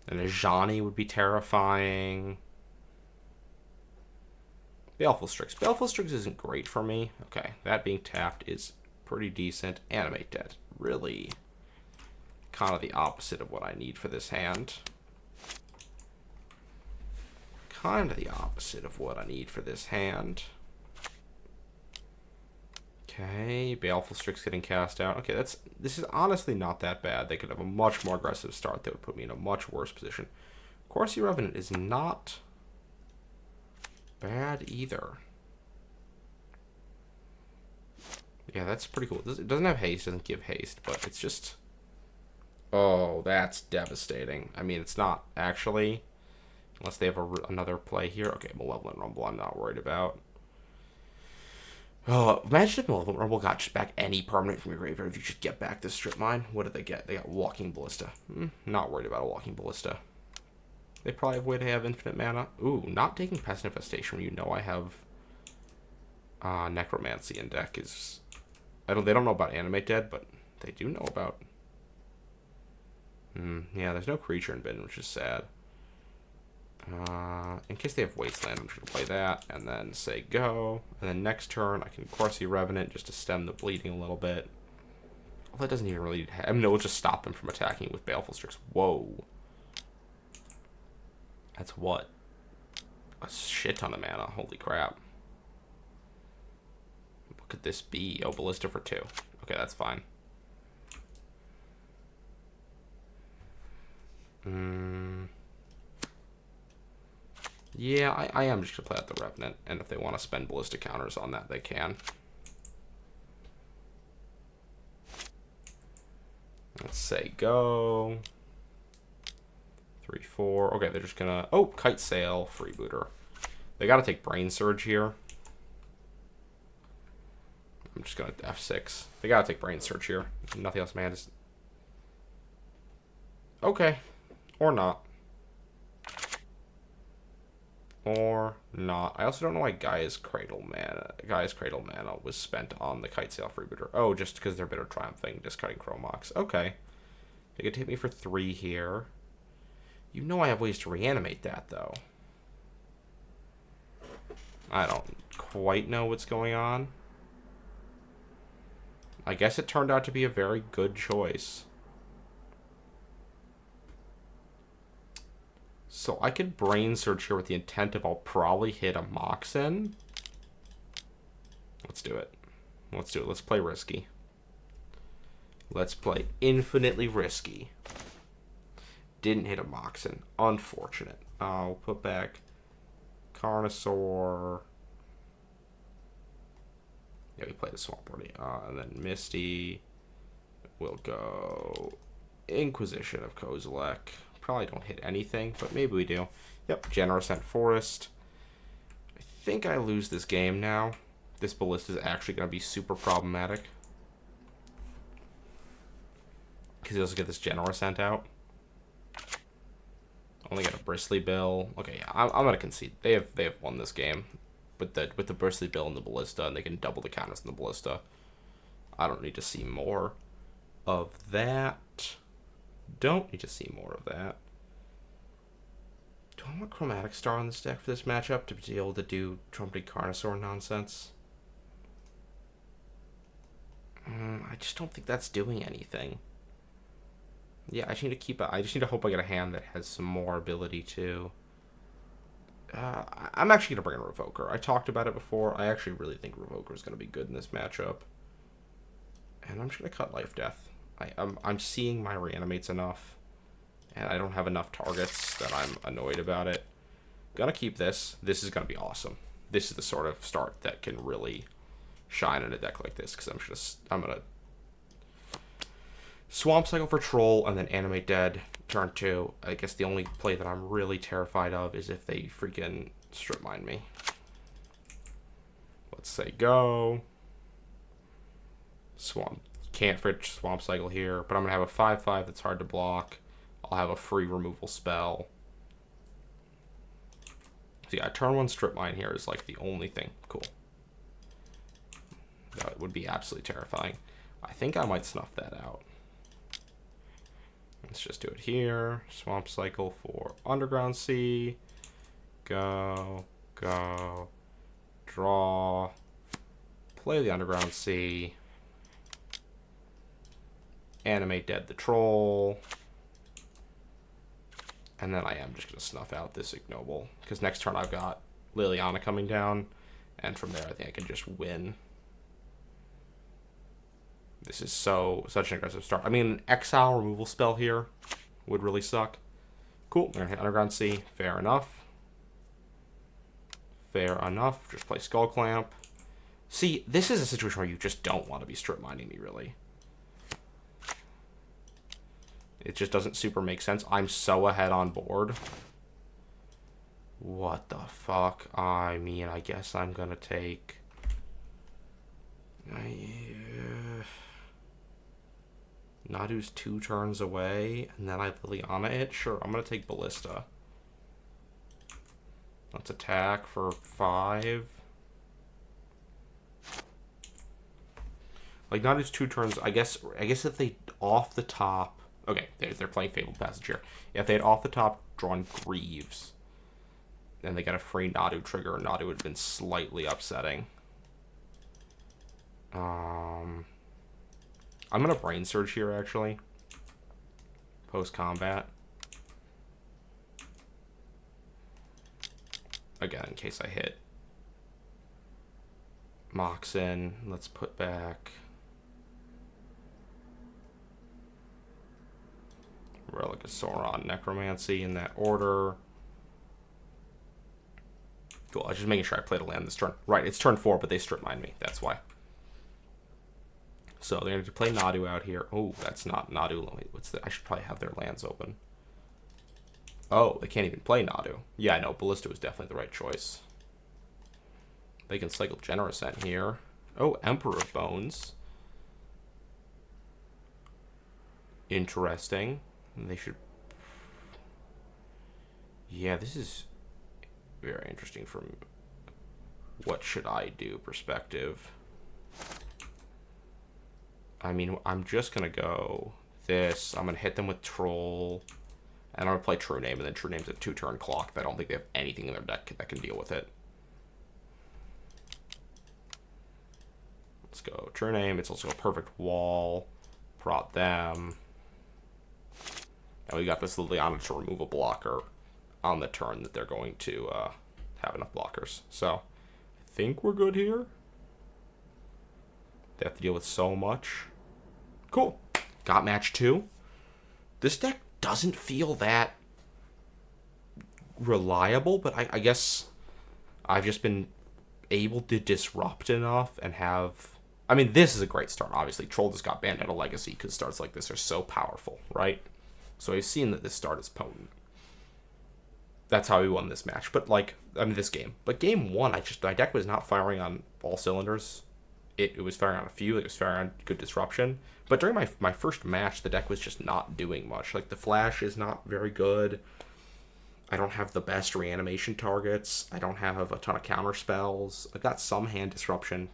And a Johnny would be terrifying. Baleful Strix. Baleful Strix isn't great for me. Okay, that being tapped is pretty decent. Animate Dead. Really kind of the opposite of what I need for this hand. Kind of the opposite of what I need for this hand. Okay, Baleful Strix getting cast out. Okay, this is honestly not that bad. They could have a much more aggressive start that would put me in a much worse position. Corsi Revenant is not bad either. Yeah, that's pretty cool. It doesn't have haste, doesn't give haste, but it's just... Oh, that's devastating. I mean, it's not actually, unless they have another play here. Okay, Malevolent Rumble I'm not worried about. Oh, imagine if Malevolent Rumble got just back any permanent from your graveyard if you just get back this Strip Mine. What did they get? They got Walking Ballista. Not worried about a Walking Ballista. They probably have a way to have infinite mana. Ooh, not taking Pest Infestation when you know I have Necromancy in deck is... They don't know about Animate Dead, but they do know about... yeah, there's no creature in bin, which is sad. In case they have Wasteland, I'm just going to play that, and then say go. And then next turn, I can Corsi Revenant just to stem the bleeding a little bit. Well, that doesn't even really... I mean, it will just stop them from attacking with Baleful Strix. Whoa. That's what? A shit ton of mana. Holy crap. What could this be? Oh, Ballista for 2. Okay, that's fine. Yeah, I am just going to play out the Revenant, and if they want to spend Ballista counters on that, they can. Let's say go. 3, 4. Okay, they're just going to... Oh, Kite Sail, Freebooter. They got to take Brain Surge here. I'm just going to F6. They got to take Brain Surge here. Nothing else, man. Just... Okay. Or not. Or not. I also don't know why Gaia's Cradle Mana was spent on the Kite Sail Freebooter. Oh, just because they're Bitter Triumphing, discarding Chromox. Okay. They could take me for 3 here. You know I have ways to reanimate that, though. I don't quite know what's going on. I guess it turned out to be a very good choice. So I could Brain Surge here with the intent of I'll probably hit a Moxen. Let's do it. Let's do it. Let's play risky. Let's play infinitely risky. Didn't hit a Moxen. Unfortunate. I'll put back Carnosaur. Yeah, we played the Swamp already. And then Misty. We'll go Inquisition of Kozilek. Probably don't hit anything, but maybe we do. Yep, Generous Scent Forest. I think I lose this game now. This Ballista is actually going to be super problematic. Because he doesn't get this Generous Scent out. Only got a Bristly Bill. Okay, yeah, I'm going to concede. They have won this game. With the Bristly Bill and the Ballista, and they can double the counters in the Ballista. I don't need to see more of that. Don't need to see more of that. Do I want Chromatic Star on this deck for this matchup to be able to do Trumpeted Carnosaur nonsense? I just don't think that's doing anything. Yeah, I just need to hope I get a hand that has some more ability to... I'm actually going to bring in Revoker. I talked about it before. I actually really think Revoker is going to be good in this matchup. And I'm just going to cut Life Death. I'm seeing my reanimates enough, and I don't have enough targets that I'm annoyed about it. Gonna keep this. This is gonna be awesome. This is the sort of start that can really shine in a deck like this, because I'm gonna Swamp Cycle for Troll and then Animate Dead turn 2. I guess the only play that I'm really terrified of is if they freaking strip mine me. Let's say go. Swamp. Can't fit Swamp Cycle here, but I'm going to have a 5/5 that's hard to block. I'll have a free removal spell. So yeah, turn 1 strip mine here is like the only thing. Cool. That would be absolutely terrifying. I think I might snuff that out. Let's just do it here. Swamp Cycle for Underground Sea. Go. Go. Draw. Play the Underground Sea. Animate Dead the Troll. And then I am just going to snuff out this ignoble. Because next turn I've got Liliana coming down. And from there I think I can just win. This is such an aggressive start. I mean, an exile removal spell here would really suck. Cool. We're going to hit Underground Sea. Fair enough. Fair enough. Just play Skull Clamp. See, this is a situation where you just don't want to be strip mining me, really. It just doesn't super make sense. I'm so ahead on board. What the fuck? I mean, I guess I'm going to take... Nadu's 2 turns away, and then I Liliana it? Sure, I'm going to take Ballista. Let's attack for 5. Like, Nadu's 2 turns, I guess if they off the top... Okay, they're playing Fabled Passage here. If they had off the top drawn Greaves, then they got a free Nadu trigger, and Nadu would have been slightly upsetting. I'm going to Brain Surge here, actually. Post-combat. Again, in case I hit. Moxen. Let's put back... Relic of Sauron, Necromancy in that order. Cool, I was just making sure I played a land this turn. Right, it's turn 4, but they strip mine me. That's why. So they're going to play Nadu out here. Oh, that's not Nadu. Wait, what's that? I should probably have their lands open. Oh, they can't even play Nadu. Yeah, I know. Ballista was definitely the right choice. They can cycle Generous Ent here. Oh, Emperor of Bones. Interesting. They should... Yeah, this is very interesting from what should I do perspective. I mean, I'm just going to go this. I'm going to hit them with Troll. And I'm going to play True Name, and then True Name's a 2-turn clock. I don't think they have anything in their deck that can deal with it. Let's go True Name. It's also a perfect wall. Prot them. And we got this Liliana to remove a blocker on the turn that they're going to have enough blockers. So, I think we're good here. They have to deal with so much. Cool. Got match 2. This deck doesn't feel that reliable, but I guess I've just been able to disrupt enough and have... I mean, this is a great start, obviously. Troll just got banned out of Legacy because starts like this are so powerful, right? So I've seen that this start is potent. That's how we won this match. But, like, I mean, this game. But game 1, my deck was not firing on all cylinders. It was firing on a few. It was firing on good disruption. But during my first match, the deck was just not doing much. Like, the flash is not very good. I don't have the best reanimation targets. I don't have a ton of counter spells. I've got some hand disruption.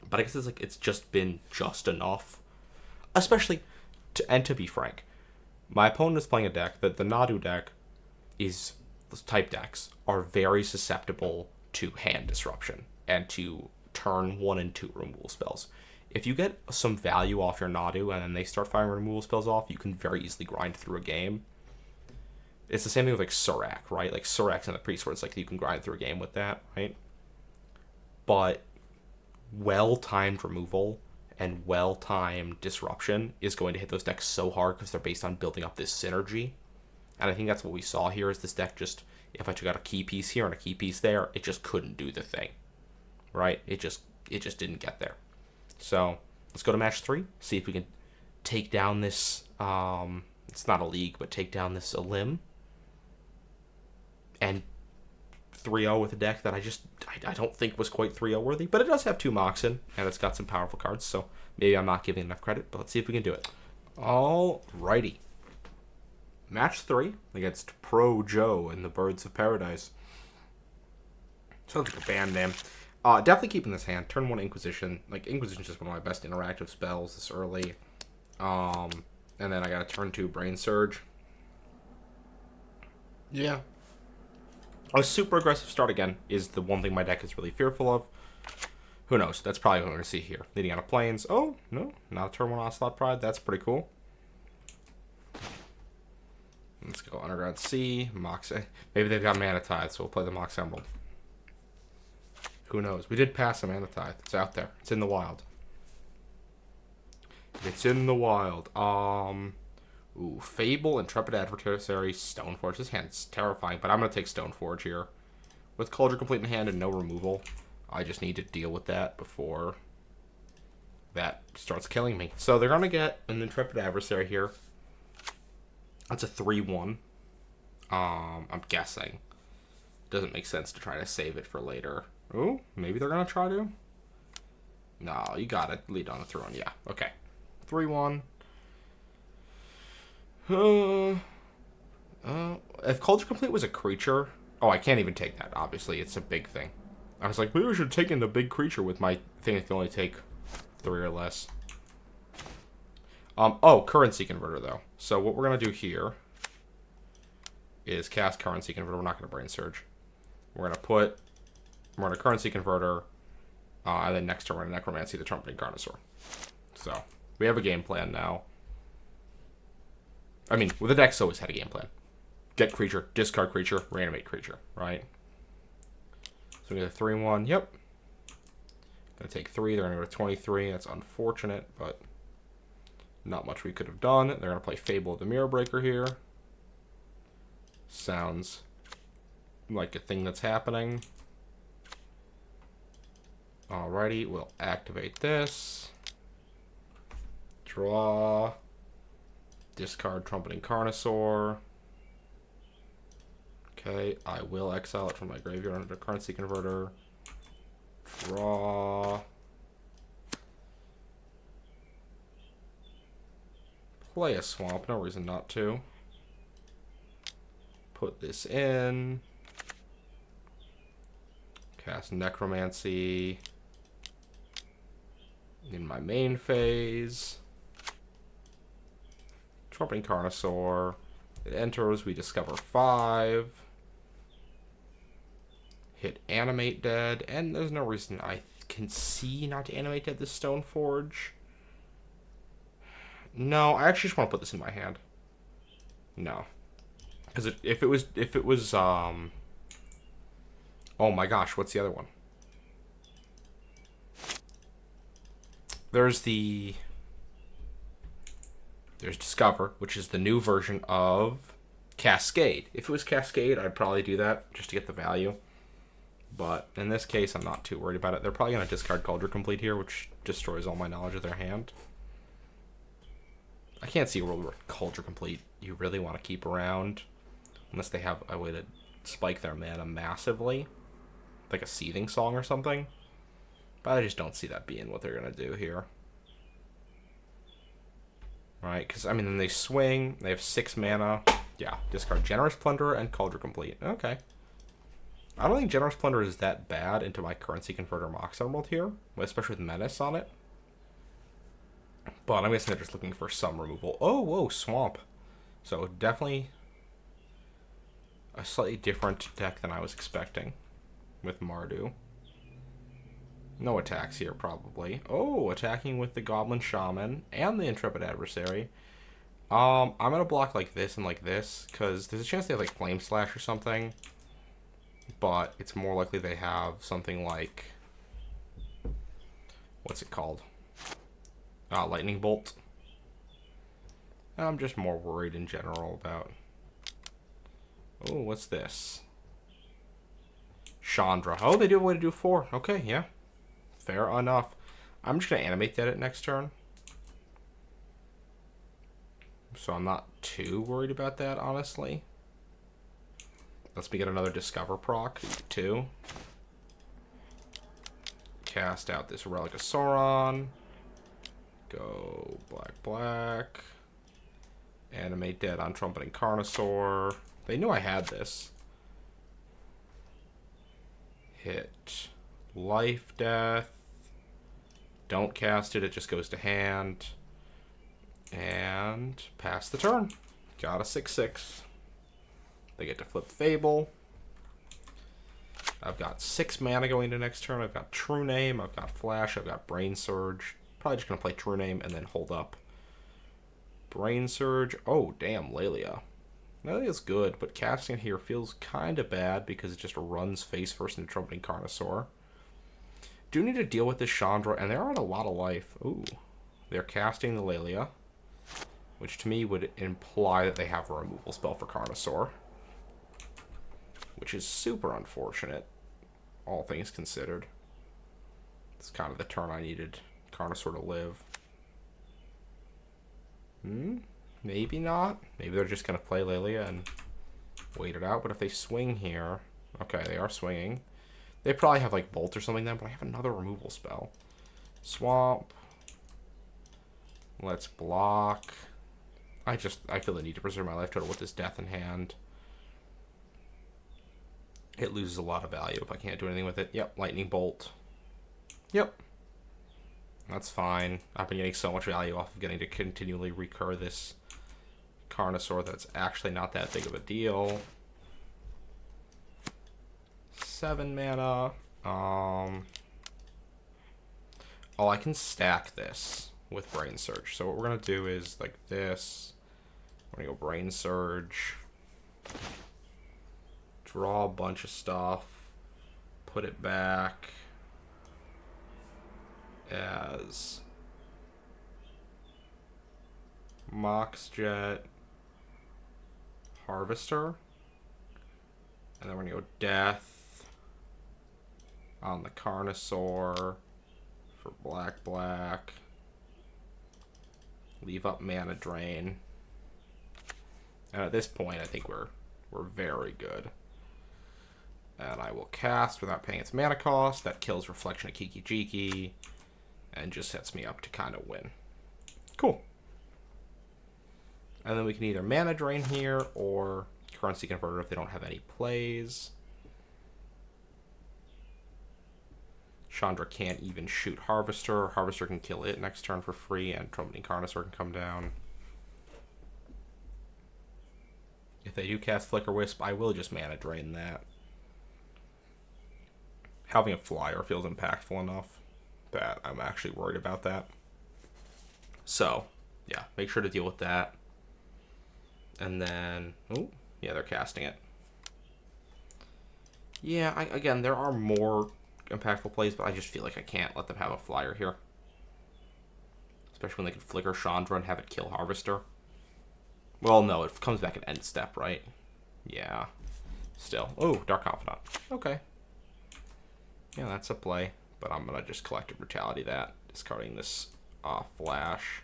But I guess it's just been just enough. Especially, to be frank, my opponent is playing a deck that the Nadu deck is... type decks are very susceptible to hand disruption and to turn 1 and 2 removal spells. If you get some value off your Nadu and then they start firing removal spells off, you can very easily grind through a game. It's the same thing with like Surak, right? Like Surak's in the Priest where it's like you can grind through a game with that, right? But well-timed removal and well-timed disruption is going to hit those decks so hard because they're based on building up this synergy. And I think that's what we saw here is this deck just, if I took out a key piece here and a key piece there, it just couldn't do the thing, right? It just didn't get there. So let's go to match 3, see if we can take down this, it's not a league, but take down this Elim. And 3-0 with a deck that I don't think was quite 3-0 worthy, but it does have 2 Moxen, and it's got some powerful cards, so maybe I'm not giving enough credit, but let's see if we can do it. Alrighty. Match 3 against Pro Joe and the Birds of Paradise. Sounds like a band name. Definitely keeping this hand. Turn 1 Inquisition. Like, Inquisition's just one of my best interactive spells this early. And then I got a turn 2 Brain Surge. Yeah. A super aggressive start again is the one thing my deck is really fearful of. Who knows? That's probably what we're going to see here. Leading out of Plains. Oh, no. Not a turn 1 Ocelot Pride. That's pretty cool. Let's go Underground Sea. Mox. Maybe they've got Mana Tithe, so we'll play the Mox Emerald. Who knows? We did pass a Mana Tithe. It's out there. It's in the wild. It's in the wild. Ooh, Fable, Intrepid Adversary, Stoneforge. This hand's terrifying, but I'm going to take Stoneforge here. With Cauldron Complete in hand and no removal, I just need to deal with that before that starts killing me. So they're going to get an Intrepid Adversary here. That's a 3-1. I'm guessing. Doesn't make sense to try to save it for later. Ooh, maybe they're going to try to? No, you got it. Lead on the 3-1. Yeah, okay. 3-1. If Cauldron Complete was a creature... Oh, I can't even take that, obviously. It's a big thing. I was like, maybe we should have taken the big creature with my thing that can only take 3 or less. Currency Converter, though. So what we're going to do here is cast Currency Converter. We're not going to Brain Surge. We're going to Currency Converter, and then next turn we're going to Necromancy the Trumpeting Carnosaur. So, we have a game plan now. I mean, with the deck's always had a game plan. Get creature, discard creature, reanimate creature, right? So we get a 3-1. Yep. Gonna take 3. They're gonna go to 23. That's unfortunate, but not much we could have done. They're gonna play Fable of the Mirror Breaker here. Sounds like a thing that's happening. Alrighty, we'll activate this. Draw. Discard Trumpeting Carnosaur. Okay, I will exile it from my graveyard under Currency Converter. Draw. Play a swamp, no reason not to. Put this in. Cast Necromancy in my main phase. Trumpeting Carnosaur. It enters, we discover 5. Hit Animate Dead, and there's no reason I can see not to Animate Dead this Stoneforge. No, I actually just want to put this in my hand. No. Because if it was, oh my gosh, what's the other one? There's Discover, which is the new version of Cascade. If it was Cascade, I'd probably do that just to get the value. But in this case, I'm not too worried about it. They're probably going to discard Cauldron Complete here, which destroys all my knowledge of their hand. I can't see a world where Cauldron Complete you really want to keep around. Unless they have a way to spike their mana massively. Like a Seething Song or something. But I just don't see that being what they're going to do here. Right, because, I mean, then they swing. They have 6 mana. Yeah, discard Generous Plunderer and Cauldron Complete. Okay. I don't think Generous Plunderer is that bad into my Currency Converter Mox Emerald here. Especially with Menace on it. But I'm guessing they're just looking for some removal. Oh, whoa, Swamp. So, definitely a slightly different deck than I was expecting with Mardu. No attacks here, probably. Oh, attacking with the Goblin Shaman and the Intrepid Adversary. I'm going to block like this and like this, because there's a chance they have, like, Flame Slash or something. But it's more likely they have something like... What's it called? Lightning Bolt. I'm just more worried in general about... Oh, what's this? Chandra. Oh, they do have a way to do 4. Okay, yeah. Fair enough. I'm just going to animate that at next turn. So I'm not too worried about that, honestly. Let's me get another Discover proc, 2. Cast out this Relic of Sauron. Go black. Animate dead on Trumpeting Carnosaur. They knew I had this. Hit life, death. Don't cast it, it just goes to hand. And pass the turn. Got a 6/6. They get to flip Fable. I've got 6 mana going into next turn. I've got True Name, I've got Flash, I've got Brain Surge. Probably just going to play True Name and then hold up. Brain Surge. Oh, damn, Lelia. Lelia's good, but casting it here feels kind of bad because it just runs face first into Trumpeting Carnosaur. Do need to deal with this Chandra, and they're on a lot of life. Ooh. They're casting the Lelia, which to me would imply that they have a removal spell for Carnosaur, which is super unfortunate, all things considered. It's kind of the turn I needed Carnosaur to live. Maybe not. Maybe they're just going to play Lelia and wait it out. But if they swing here... Okay, they are swinging. They probably have, like, Bolt or something then, but I have another removal spell. Swamp. Let's block. I feel the need to preserve my life total with this Death in hand. It loses a lot of value if I can't do anything with it. Yep, Lightning Bolt. Yep. That's fine. I've been getting so much value off of getting to continually recur this Carnosaur that's actually not that big of a deal. 7 mana. Oh, I can stack this with Brain Surge. So what we're going to do is like this. We're going to go Brain Surge. Draw a bunch of stuff. Put it back as Moxjet Harvester. And then we're going to go Death on the Carnosaur for black. Leave up Mana Drain. And at this point, I think we're very good. And I will cast without paying its mana cost. That kills Reflection of Kiki Jiki. And just sets me up to kind of win. Cool. And then we can either Mana Drain here or Currency Converter if they don't have any plays. Chandra can't even shoot Harvester. Harvester can kill it next turn for free, and Trumpeting Carnosaur can come down. If they do cast Flicker Wisp, I will just Mana Drain that. Having a flyer feels impactful enough that I'm actually worried about that. So, yeah, make sure to deal with that. And then, oh, yeah, they're casting it. Yeah, again, there are more impactful plays, but I just feel like I can't let them have a flyer here. Especially when they can flicker Chandra and have it kill Harvester. Well, no, it comes back at end step, right? Yeah. Still. Oh, Dark Confidant. Okay. Yeah, that's a play. But I'm going to just Collective Brutality that. Discarding this Flash.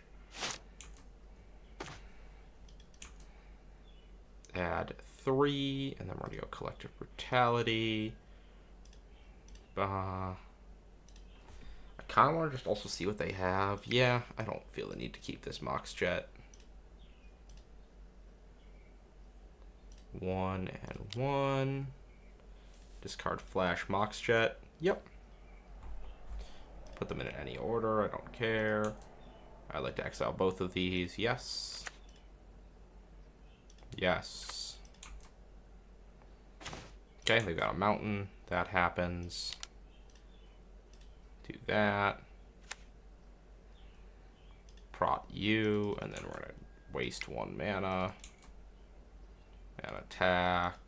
Add 3. And then we're going to go Collective Brutality. I kind of want to just also see what they have. Yeah, I don't feel the need to keep this Moxjet. 1 and 1. Discard Flash Moxjet. Yep. Put them in any order. I don't care. I'd like to exile both of these. Yes. Yes. Okay, they've got a mountain. That happens. Do that. Prot you, and then we're going to waste 1 mana. And attack.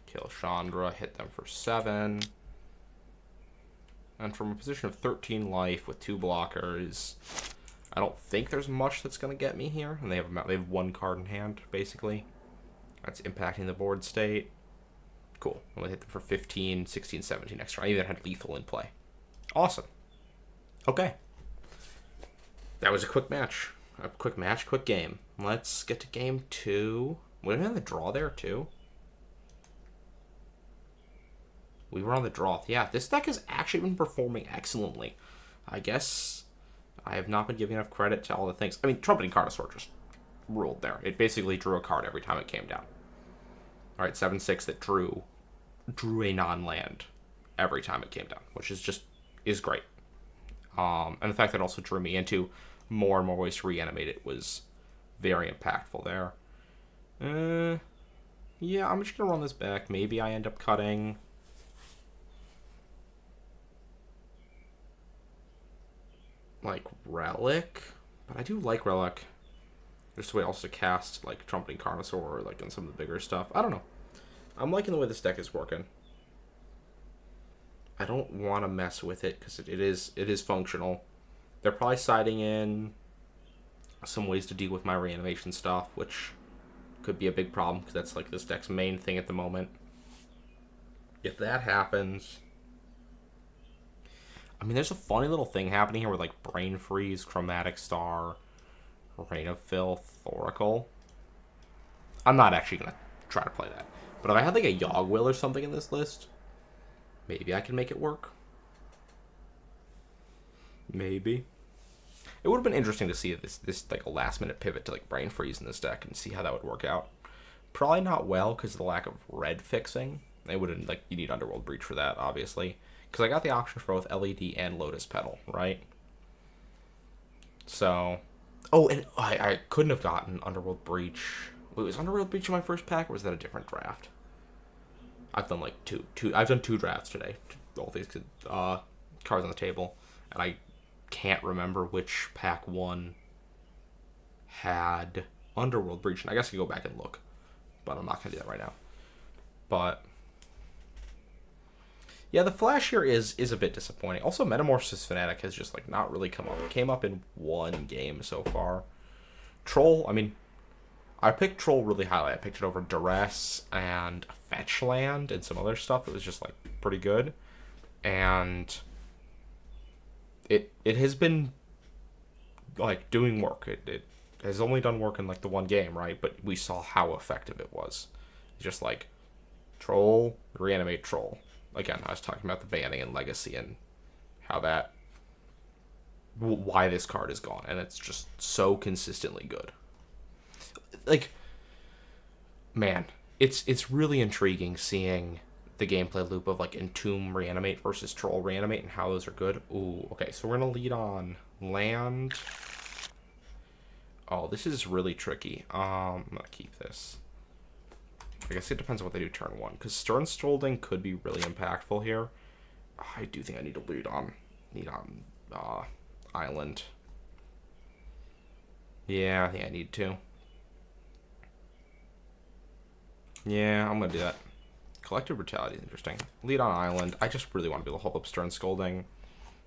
Kill Chandra. Hit them for 7. And from a position of 13 life with 2 blockers, I don't think there's much that's going to get me here. And they have one card in hand, basically. That's impacting the board state. Cool. I'm going to hit them for 15, 16, 17 next turn. I even had lethal in play. Awesome. Okay. That was a quick match. Quick game. Let's get to game 2. Would we have the draw there, too? We were on the draw. Yeah, this deck has actually been performing excellently. I guess I have not been giving enough credit to all the things. I mean, Trumpeting Carnosaur just ruled there. It basically drew a card every time it came down. All right, 7/6 that drew a non-land every time it came down, which is great. And the fact that it also drew me into more and more ways to reanimate it was very impactful there. Yeah, I'm just gonna run this back. Maybe I end up cutting. Like Relic, but I do like Relic. Just a way also to cast like Trumpeting Carnosaur or like in some of the bigger stuff. I don't know. I'm liking the way this deck is working. I don't want to mess with it because it is functional. They're probably siding in some ways to deal with my reanimation stuff, which could be a big problem because that's like this deck's main thing at the moment. If that happens, I mean, there's a funny little thing happening here with like Brain Freeze, Chromatic Star, Reign of Filth, Oracle. I'm not actually gonna try to play that, but if I had like a Yogg-Will or something in this list, maybe I can make it work. Maybe. It would have been interesting to see this like a last minute pivot to like Brain Freeze in this deck and see how that would work out. Probably not well because of the lack of red fixing. It wouldn't like you need Underworld Breach for that, obviously. Because I got the option for both LED and Lotus Petal, right? So, oh, and I couldn't have gotten Underworld Breach. Wait, was Underworld Breach in my first pack, or was that a different draft? I've done like two. I've done 2 drafts today. All these cards on the table, and I can't remember which pack 1 had Underworld Breach. And I guess I could go back and look, but I'm not gonna do that right now. But yeah, the flash here is a bit disappointing. Also, Metamorphosis Fanatic has just like not really come up. It came up in 1 game so far. Troll, I mean, I picked Troll really highly. I picked it over Duress and Fetchland and some other stuff. It was just like pretty good. And it has been like doing work. It has only done work in like the 1 game, right? But we saw how effective it was. Just like Troll, reanimate Troll. Again, I was talking about the banning and Legacy and how that, why this card is gone, and it's just so consistently good. Like, man, it's really intriguing seeing the gameplay loop of like Entomb Reanimate versus Troll Reanimate and how those are good. Ooh, okay, so we're gonna lead on land. Oh, this is really tricky. I'm gonna keep this. I guess it depends on what they do turn 1, because Stern Scolding could be really impactful here. I do think I need to lead on Island. Yeah, I think I need to. Yeah, I'm gonna do that. Collective Brutality is interesting. Lead on Island. I just really want to be able to hold up Stern Scolding,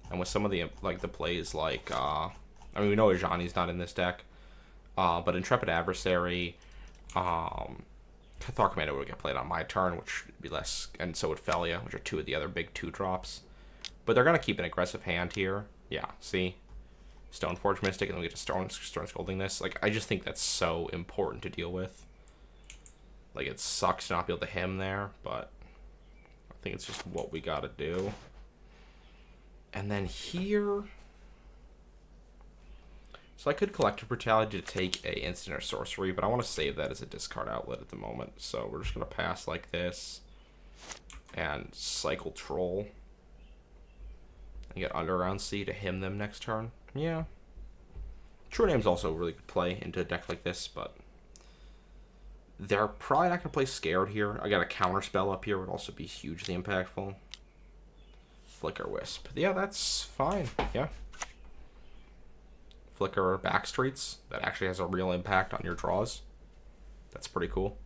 and with some of the like the plays like I mean, we know Ajani's not in this deck, but Intrepid Adversary, Cathar Commando would get played on my turn, which would be less, and so would Felia, which are 2 of the other big 2-drops. But they're going to keep an aggressive hand here. Yeah, see? Stoneforge Mystic, and then we get to Stern Scolding this. Like, I just think that's so important to deal with. Like, it sucks to not be able to him there, but I think it's just what we got to do. And then here, so I could Collective Brutality to take a instant or sorcery, but I want to save that as a discard outlet at the moment. So we're just going to pass like this and cycle Troll and get Underground Sea to him them next turn. Yeah. True Name's also a really good play into a deck like this, but they're probably not going to play Scared here. I got a counter spell up here, would also be hugely impactful. Flicker Wisp. Yeah, that's fine. Yeah. Flicker Backstreets. That actually has a real impact on your draws. That's pretty cool.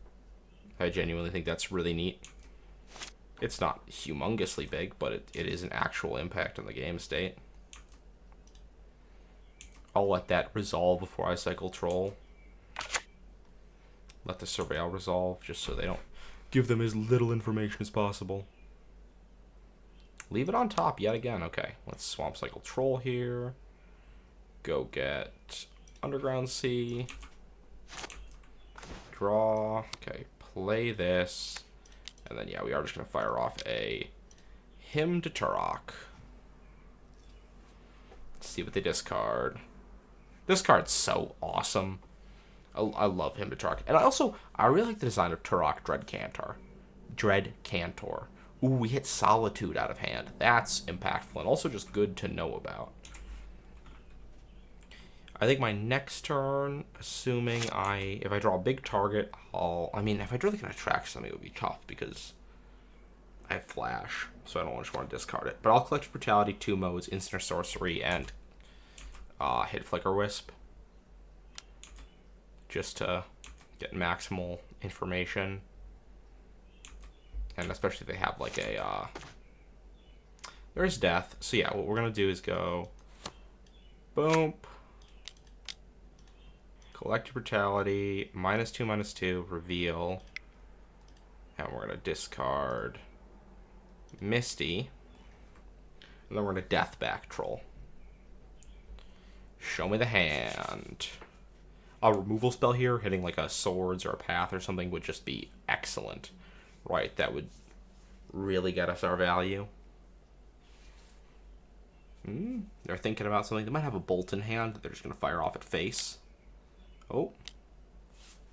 I genuinely think that's really neat. It's not humongously big, but it is an actual impact on the game state. I'll let that resolve before I cycle Troll. Let the Surveil resolve, just so they don't give them as little information as possible. Leave it on top yet again. Okay, let's Swamp Cycle Troll here. Go get Underground Sea. Draw. Okay, play this. And then, yeah, we are just going to fire off a Hymn to Turok. Let's see what they discard. This card's so awesome. I love Hymn to Turok. And I really like the design of Turok Dread Cantor. Ooh, we hit Solitude out of hand. That's impactful and also just good to know about. I think my next turn, assuming if I draw a big target, if I really can attract something, it would be tough because I have Flash, so I don't just want to discard it. But I'll collect Brutality, 2 modes, Instant Sorcery, and hit Flicker Wisp. Just to get maximal information. And especially if they have like a, there's Death. So yeah, what we're going to do is go, boom. Collect Brutality, -2/-2, reveal. And we're going to discard Misty. And then we're going to Death back Troll. Show me the hand. A removal spell here, hitting like a Swords or a Path or something would just be excellent. Right, that would really get us our value. They're thinking about something. They might have a Bolt in hand that they're just going to fire off at face. Oh.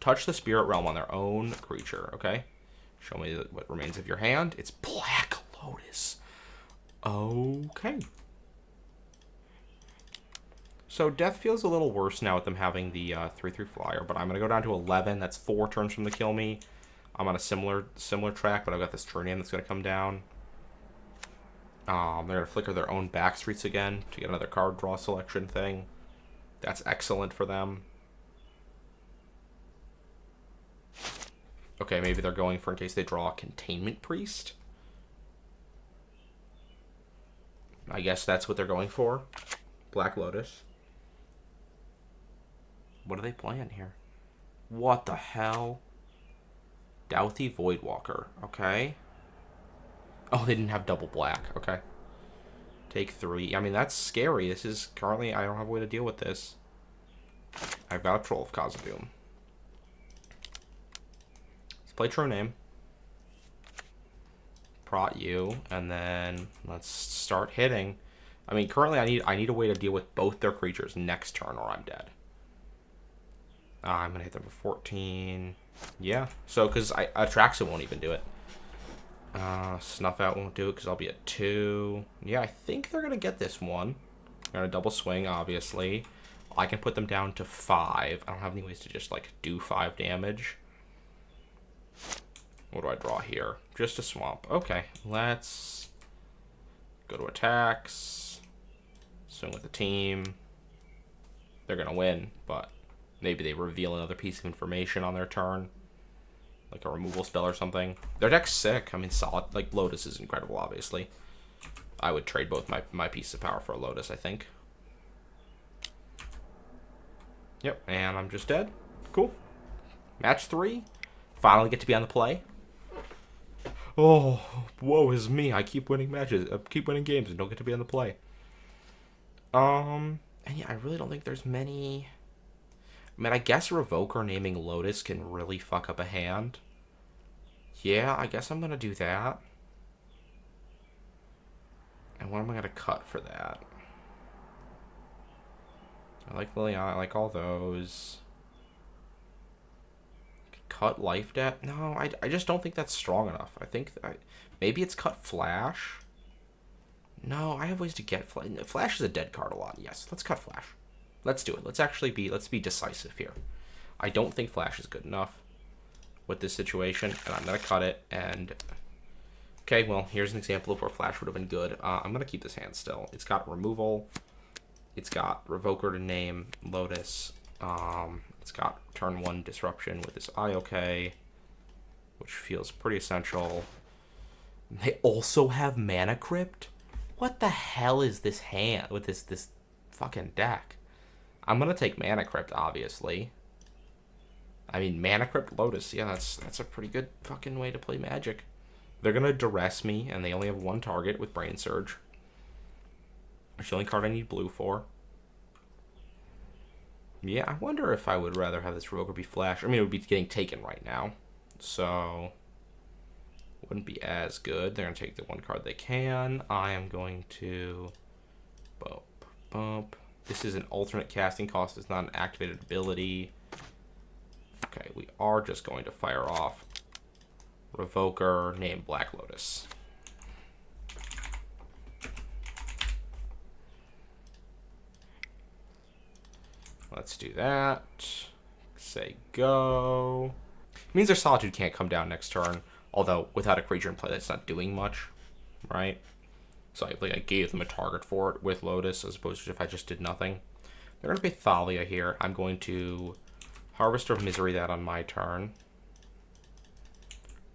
Touch the Spirit Realm on their own creature, okay? Show me what remains of your hand. It's Black Lotus. Okay. So Death feels a little worse now with them having the 3/3 flyer, but I'm going to go down to 11. That's 4 turns from the kill me. I'm on a similar track, but I've got this Trinium that's going to come down. They're going to flicker their own backstreets again to get another card draw selection thing. That's excellent for them. Okay, maybe they're going for in case they draw a Containment Priest. I guess that's what they're going for. Black Lotus. What are they playing here? What the hell? Douthie Voidwalker. Okay. Oh, they didn't have double black. Okay. Take 3. I mean, that's scary. This is currently... I don't have a way to deal with this. I've got a Troll of Khazad-dûm. Let's play True Name. Prot you. And then let's start hitting. I mean, currently I need a way to deal with both their creatures next turn or I'm dead. I'm going to hit them for 14. Yeah. So, because Atraxa won't even do it. Snuff Out won't do it because I'll be at 2. Yeah, I think they're going to get this one. They're going to double swing, obviously. I can put them down to 5. I don't have any ways to just, like, do 5 damage. What do I draw here? Just a swamp. Okay, let's go to attacks. Swing with the team. They're going to win, but maybe they reveal another piece of information on their turn. Like a removal spell or something. Their deck's sick. I mean, solid. Like, Lotus is incredible, obviously. I would trade both my pieces of power for a Lotus, I think. Yep, and I'm just dead. Cool. Match 3. Finally get to be on the play. Oh, woe is me. I keep winning matches. I keep winning games and don't get to be on the play. And yeah, I really don't think there's many... I mean, I guess Revoker naming Lotus can really fuck up a hand. Yeah, I guess I'm going to do that. And what am I going to cut for that? I like Liliana. I like all those. Cut Life Debt? No, I just don't think that's strong enough. I think... maybe it's cut Flash? No, I have ways to get Flash. Flash is a dead card a lot. Yes, let's cut Flash. Let's do it. Let's be decisive here. I don't think Flash is good enough with this situation, and I'm going to cut it, and... Okay, well, here's an example of where Flash would have been good. I'm going to keep this hand still. It's got removal. It's got Revoker to name Lotus. It's got turn 1 disruption with this IOK, which feels pretty essential. They also have Mana Crypt? What the hell is this hand with this fucking deck? I'm gonna take Mana Crypt, obviously. I mean, Mana Crypt Lotus. Yeah, that's a pretty good fucking way to play Magic. They're gonna duress me, and they only have one target with Brain Surge. It's the only card I need blue for. Yeah, I wonder if I would rather have this Revoker be flash. I mean, it would be getting taken right now, so wouldn't be as good. They're gonna take the one card they can. I am going to bump, bump. This is an alternate casting cost. It's not an activated ability. Okay, we are just going to fire off Revoker named Black Lotus. Let's do that. Say go. It means their Solitude can't come down next turn. Although, without a creature in play, that's not doing much, right? So I gave them a target for it with Lotus, as opposed to if I just did nothing. They're going to play Thalia here. I'm going to Harvester of Misery that on my turn.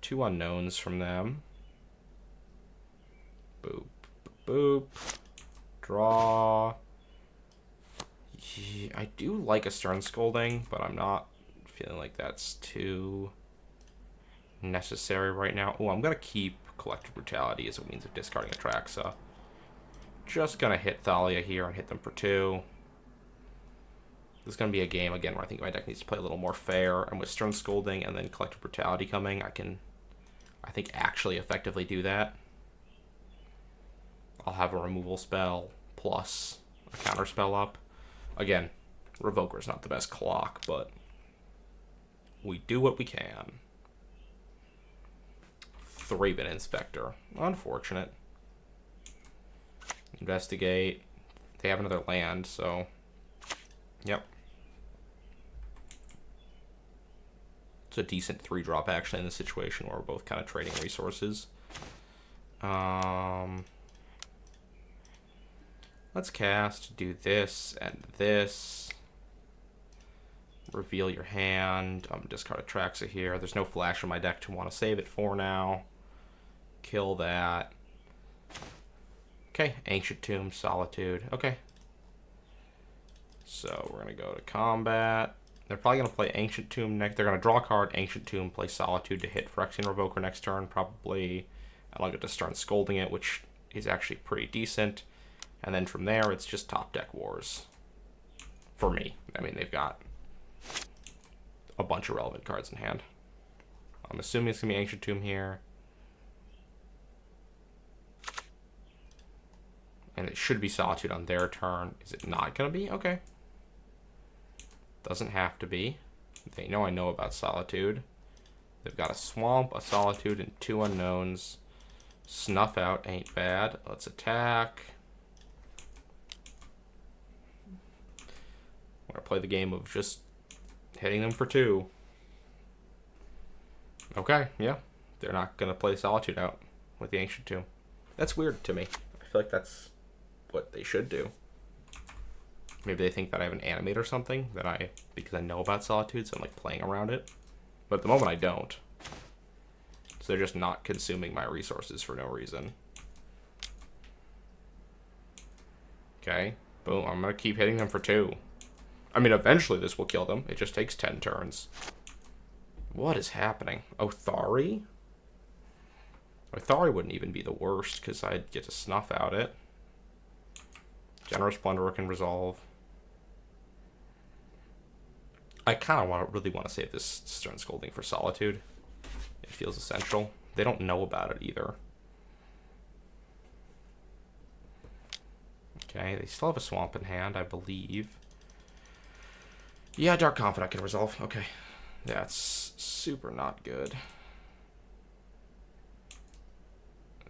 2 unknowns from them. Boop, boop, boop. Draw. Yeah, I do like a Stern Scolding, but I'm not feeling like that's too necessary right now. Oh, I'm going to keep Collective Brutality as a means of discarding Atraxa. Just going to hit Thalia here and hit them for 2. This is going to be a game, again, where I think my deck needs to play a little more fair. And with Stern Scolding and then Collective Brutality coming, I can, I think, actually effectively do that. I'll have a removal spell plus a counter spell up. Again, Revoker's not the best clock, but we do what we can. Thraben Inspector. Unfortunate. Investigate. They have another land, so... Yep. It's a decent 3-drop, actually, in this situation where we're both kind of trading resources. Let's cast, do this and this. Reveal your hand. Discard Atraxa here. There's no flash in my deck to want to save it for now. Kill that. Okay, Ancient Tomb, Solitude. Okay. So we're going to go to combat. They're probably going to play Ancient Tomb next. They're going to draw a card, Ancient Tomb, play Solitude to hit Phyrexian Revoker next turn, probably. And I'll get to start scolding it, which is actually pretty decent. And then from there, it's just top deck wars. For me. I mean, they've got a bunch of relevant cards in hand. I'm assuming it's going to be Ancient Tomb here. And it should be Solitude on their turn. Is it not going to be? Okay. Doesn't have to be. They know I know about Solitude. They've got a Swamp, a Solitude, and 2 unknowns. Snuff Out ain't bad. Let's attack. I'm going to play the game of just hitting them for 2. Okay, yeah. They're not going to play Solitude out with the Ancient Tomb. That's weird to me. I feel like that's what they should do. Maybe they think that I have an animate or something, because I know about Solitude, so I'm like playing around it. But at the moment I don't. So they're just not consuming my resources for no reason. Okay, boom, I'm going to keep hitting them for 2. I mean, eventually this will kill them. It just takes 10 turns. What is happening? Othari? Othari wouldn't even be the worst, because I'd get to snuff out it. Generous Plunderer can resolve. I kind of really want to save this Stern Scolding for Solitude. It feels essential. They don't know about it either. Okay, they still have a Swamp in hand, I believe. Yeah, Dark Confidant can resolve. Okay. That's super not good.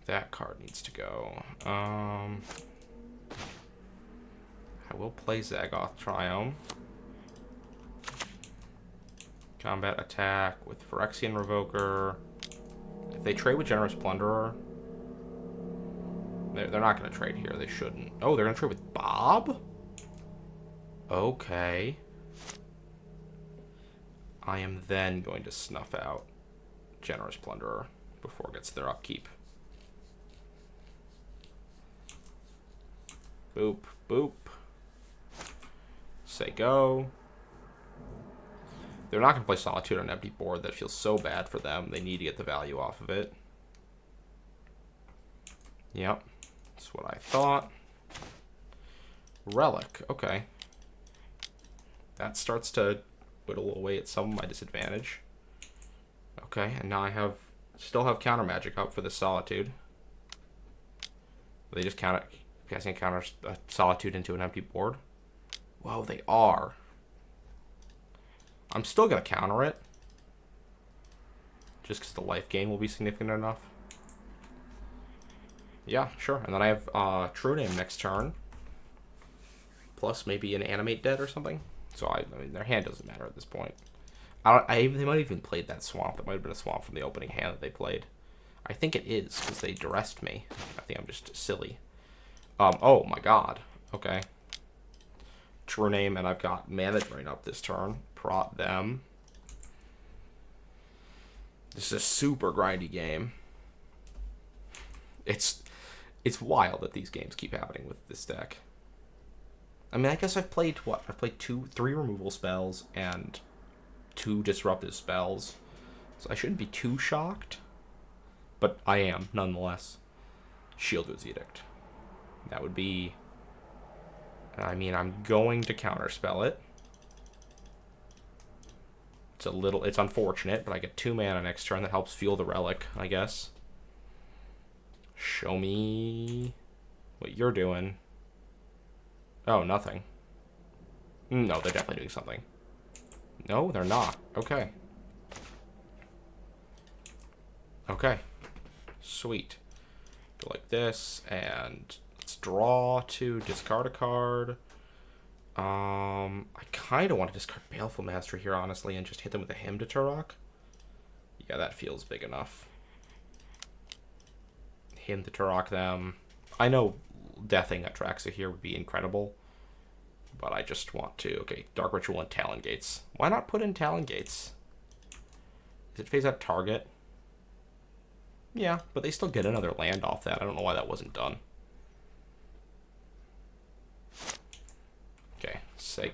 That card needs to go. I will play Zagoth Triumph. Combat attack with Phyrexian Revoker. If they trade with Generous Plunderer, they're not going to trade here. They shouldn't. Oh, they're going to trade with Bob? Okay. I am then going to snuff out Generous Plunderer before it gets their upkeep. Boop, boop. Say go. They're not going to play Solitude on an empty board. That feels so bad for them. They need to get the value off of it. Yep. That's what I thought. Relic. Okay. That starts to whittle away at some of my disadvantage. Okay, and now I still have counter magic up for the Solitude. They just casting a counter Solitude into an empty board. Whoa, they are. I'm still going to counter it. Just because the life gain will be significant enough. Yeah, sure. And then I have True Name next turn. Plus maybe an Animate Dead or something. So I mean, their hand doesn't matter at this point. They might have even played that swamp. That might have been a swamp from the opening hand that they played. I think it is, because they duressed me. I think I'm just silly. Oh my god. Okay. True Name, and I've got Mana Drain up this turn. Prot them. This is a super grindy game. It's wild that these games keep happening with this deck. I mean, I guess I've played, what? I've played 3 removal spells and 2 disruptive spells. So I shouldn't be too shocked. But I am, nonetheless. Shieldred's Edict. That would be... I mean, I'm going to counterspell it. It's unfortunate, but I get 2 mana next turn. That helps fuel the relic, I guess. Show me what you're doing. Oh, nothing. No, they're definitely doing something. No, they're not. Okay. Okay. Sweet. Go like this, and let's draw to discard a card. I kind of want to discard Baleful Mastery here, honestly, and just hit them with a Hymn to Turok. Yeah, that feels big enough. Hymn to Turok them. I know deathing Atraxa here would be incredible, but I just want to. Okay, Dark Ritual and Talon Gates. Why not put in Talon Gates? Does it phase out target? Yeah, but they still get another land off that. I don't know why that wasn't done. Okay, say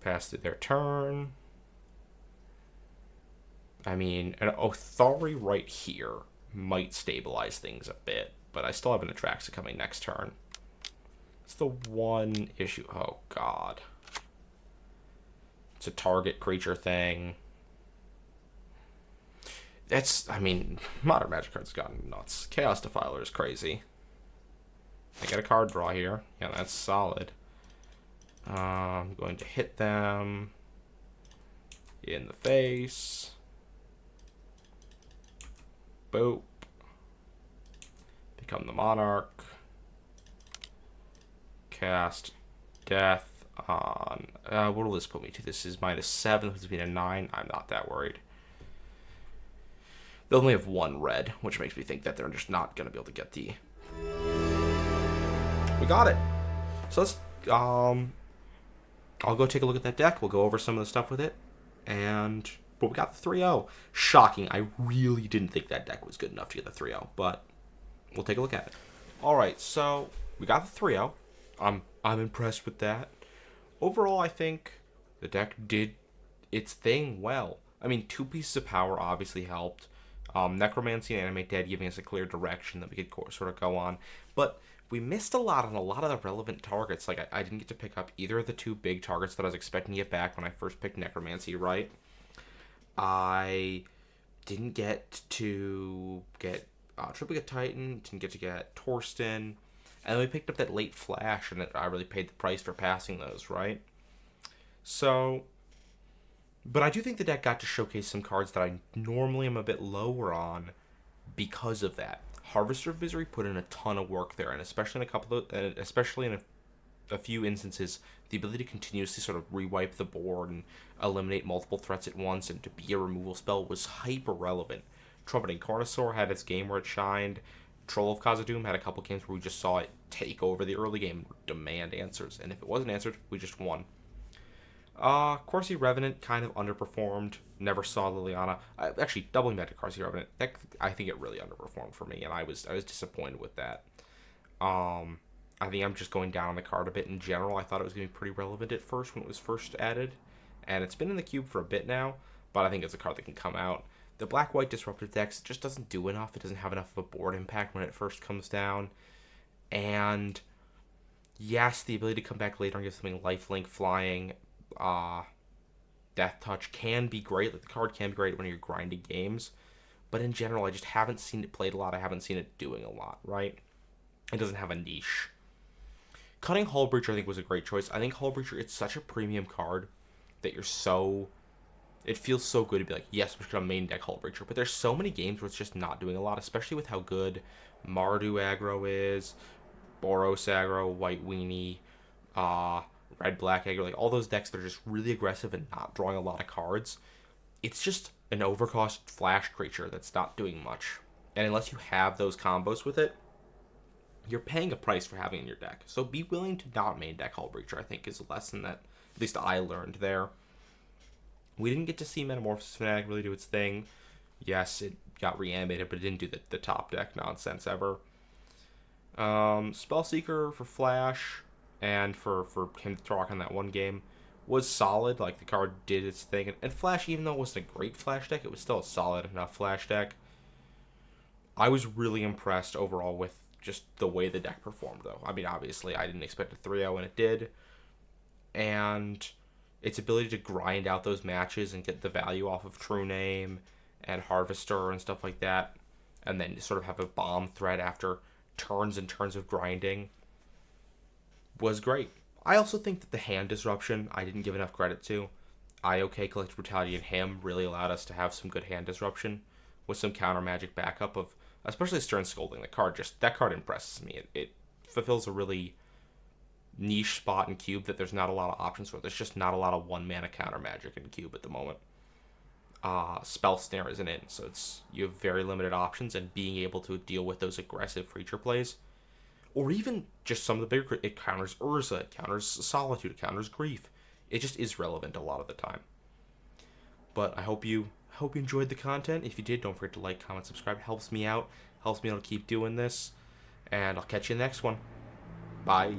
pass through their turn. I mean, an Othari right here might stabilize things a bit, but I still have an Atraxa coming next turn. It's the one issue. Oh, God. It's a target creature thing. I mean, Modern Magic cards gotten nuts. Chaos Defiler is crazy. I get a card draw here. Yeah, that's solid. I'm going to hit them in the face. Boop. Become the Monarch. Cast Death on... what will this put me to? This is -7. This is a 9. I'm not that worried. They only have 1 red, which makes me think that they're just not going to be able to get the... We got it. So let's... I'll go take a look at that deck. We'll go over some of the stuff with it. But we got the 3-0. Shocking. I really didn't think that deck was good enough to get the 3-0, but we'll take a look at it. Alright, so we got the 3-0. I'm impressed with that. Overall, I think the deck did its thing well. I mean, 2 pieces of power obviously helped. Necromancy and Animate Dead giving us a clear direction that we could sort of go on. But we missed a lot on a lot of the relevant targets. Like, I didn't get to pick up either of the 2 big targets that I was expecting to get back when I first picked Necromancy, right? I didn't get to get Triplicate Titan, didn't get to get Torsten, and then we picked up that late Flash, and I really paid the price for passing those, right? So... But I do think the deck got to showcase some cards that I normally am a bit lower on because of that. Harvester of Misery put in a ton of work there, and especially in a few instances, the ability to continuously sort of rewipe the board and eliminate multiple threats at once and to be a removal spell was hyper relevant. Trumpeting Carnosaur had its game where it shined. Troll of Khazad-dûm had a couple games where we just saw it take over the early game and demand answers, and if it wasn't answered, we just won. Corsi Revenant kind of underperformed. Never saw Liliana. Actually, doubling back to Corsi Revenant, I think it really underperformed for me, and I was disappointed with that. I think I'm just going down on the card a bit in general. I thought it was going to be pretty relevant at first when it was first added, and it's been in the cube for a bit now, but I think it's a card that can come out. The black-white disruptive decks just doesn't do enough. It doesn't have enough of a board impact when it first comes down, and yes, the ability to come back later and give something lifelink, flying, death touch can be great. Like the card can be great when you're grinding games, but in general, I just haven't seen it played a lot. I haven't seen it doing a lot, right? It doesn't have a niche. Cutting Hull Breacher, I think, was a great choice. I think Hull Breacher, it's such a premium card that you're so... It feels so good to be like, yes, we're going to main deck Hull Breacher. But there's so many games where it's just not doing a lot, especially with how good Mardu aggro is, Boros aggro, White Weenie, Red-Black aggro. Like, all those decks that are just really aggressive and not drawing a lot of cards. It's just an overcost flash creature that's not doing much. And unless you have those combos with it, you're paying a price for having it in your deck. So be willing to not main deck Hull Breacher, I think, is a lesson that at least I learned there. We didn't get to see Metamorphosis Fanatic really do its thing. Yes, it got reanimated, but it didn't do the top deck nonsense ever. Spellseeker for Flash and for him to rock on that one game was solid. Like, the card did its thing. And Flash, even though it wasn't a great Flash deck, it was still a solid enough Flash deck. I was really impressed overall with just the way the deck performed, though. I mean, obviously, I didn't expect a 3-0, and it did. And its ability to grind out those matches and get the value off of True Name and Harvester and stuff like that, and then sort of have a bomb threat after turns and turns of grinding, was great. I also think that the hand disruption, I didn't give enough credit to. IOK, Collective Brutality, and him really allowed us to have some good hand disruption with some counter magic backup of, especially Stern Scolding. That card impresses me. It fulfills a really niche spot in Cube that there's not a lot of options for. There's just not a lot of 1-mana counter magic in Cube at the moment. Spell Snare isn't in, so you have very limited options, and being able to deal with those aggressive creature plays, or even just some of the bigger, it counters Urza, it counters Solitude, it counters Grief. It just is relevant a lot of the time. But I hope you enjoyed the content. If you did, don't forget to like, comment, subscribe. It helps me out. Helps me able to keep doing this. And I'll catch you in the next one. Bye.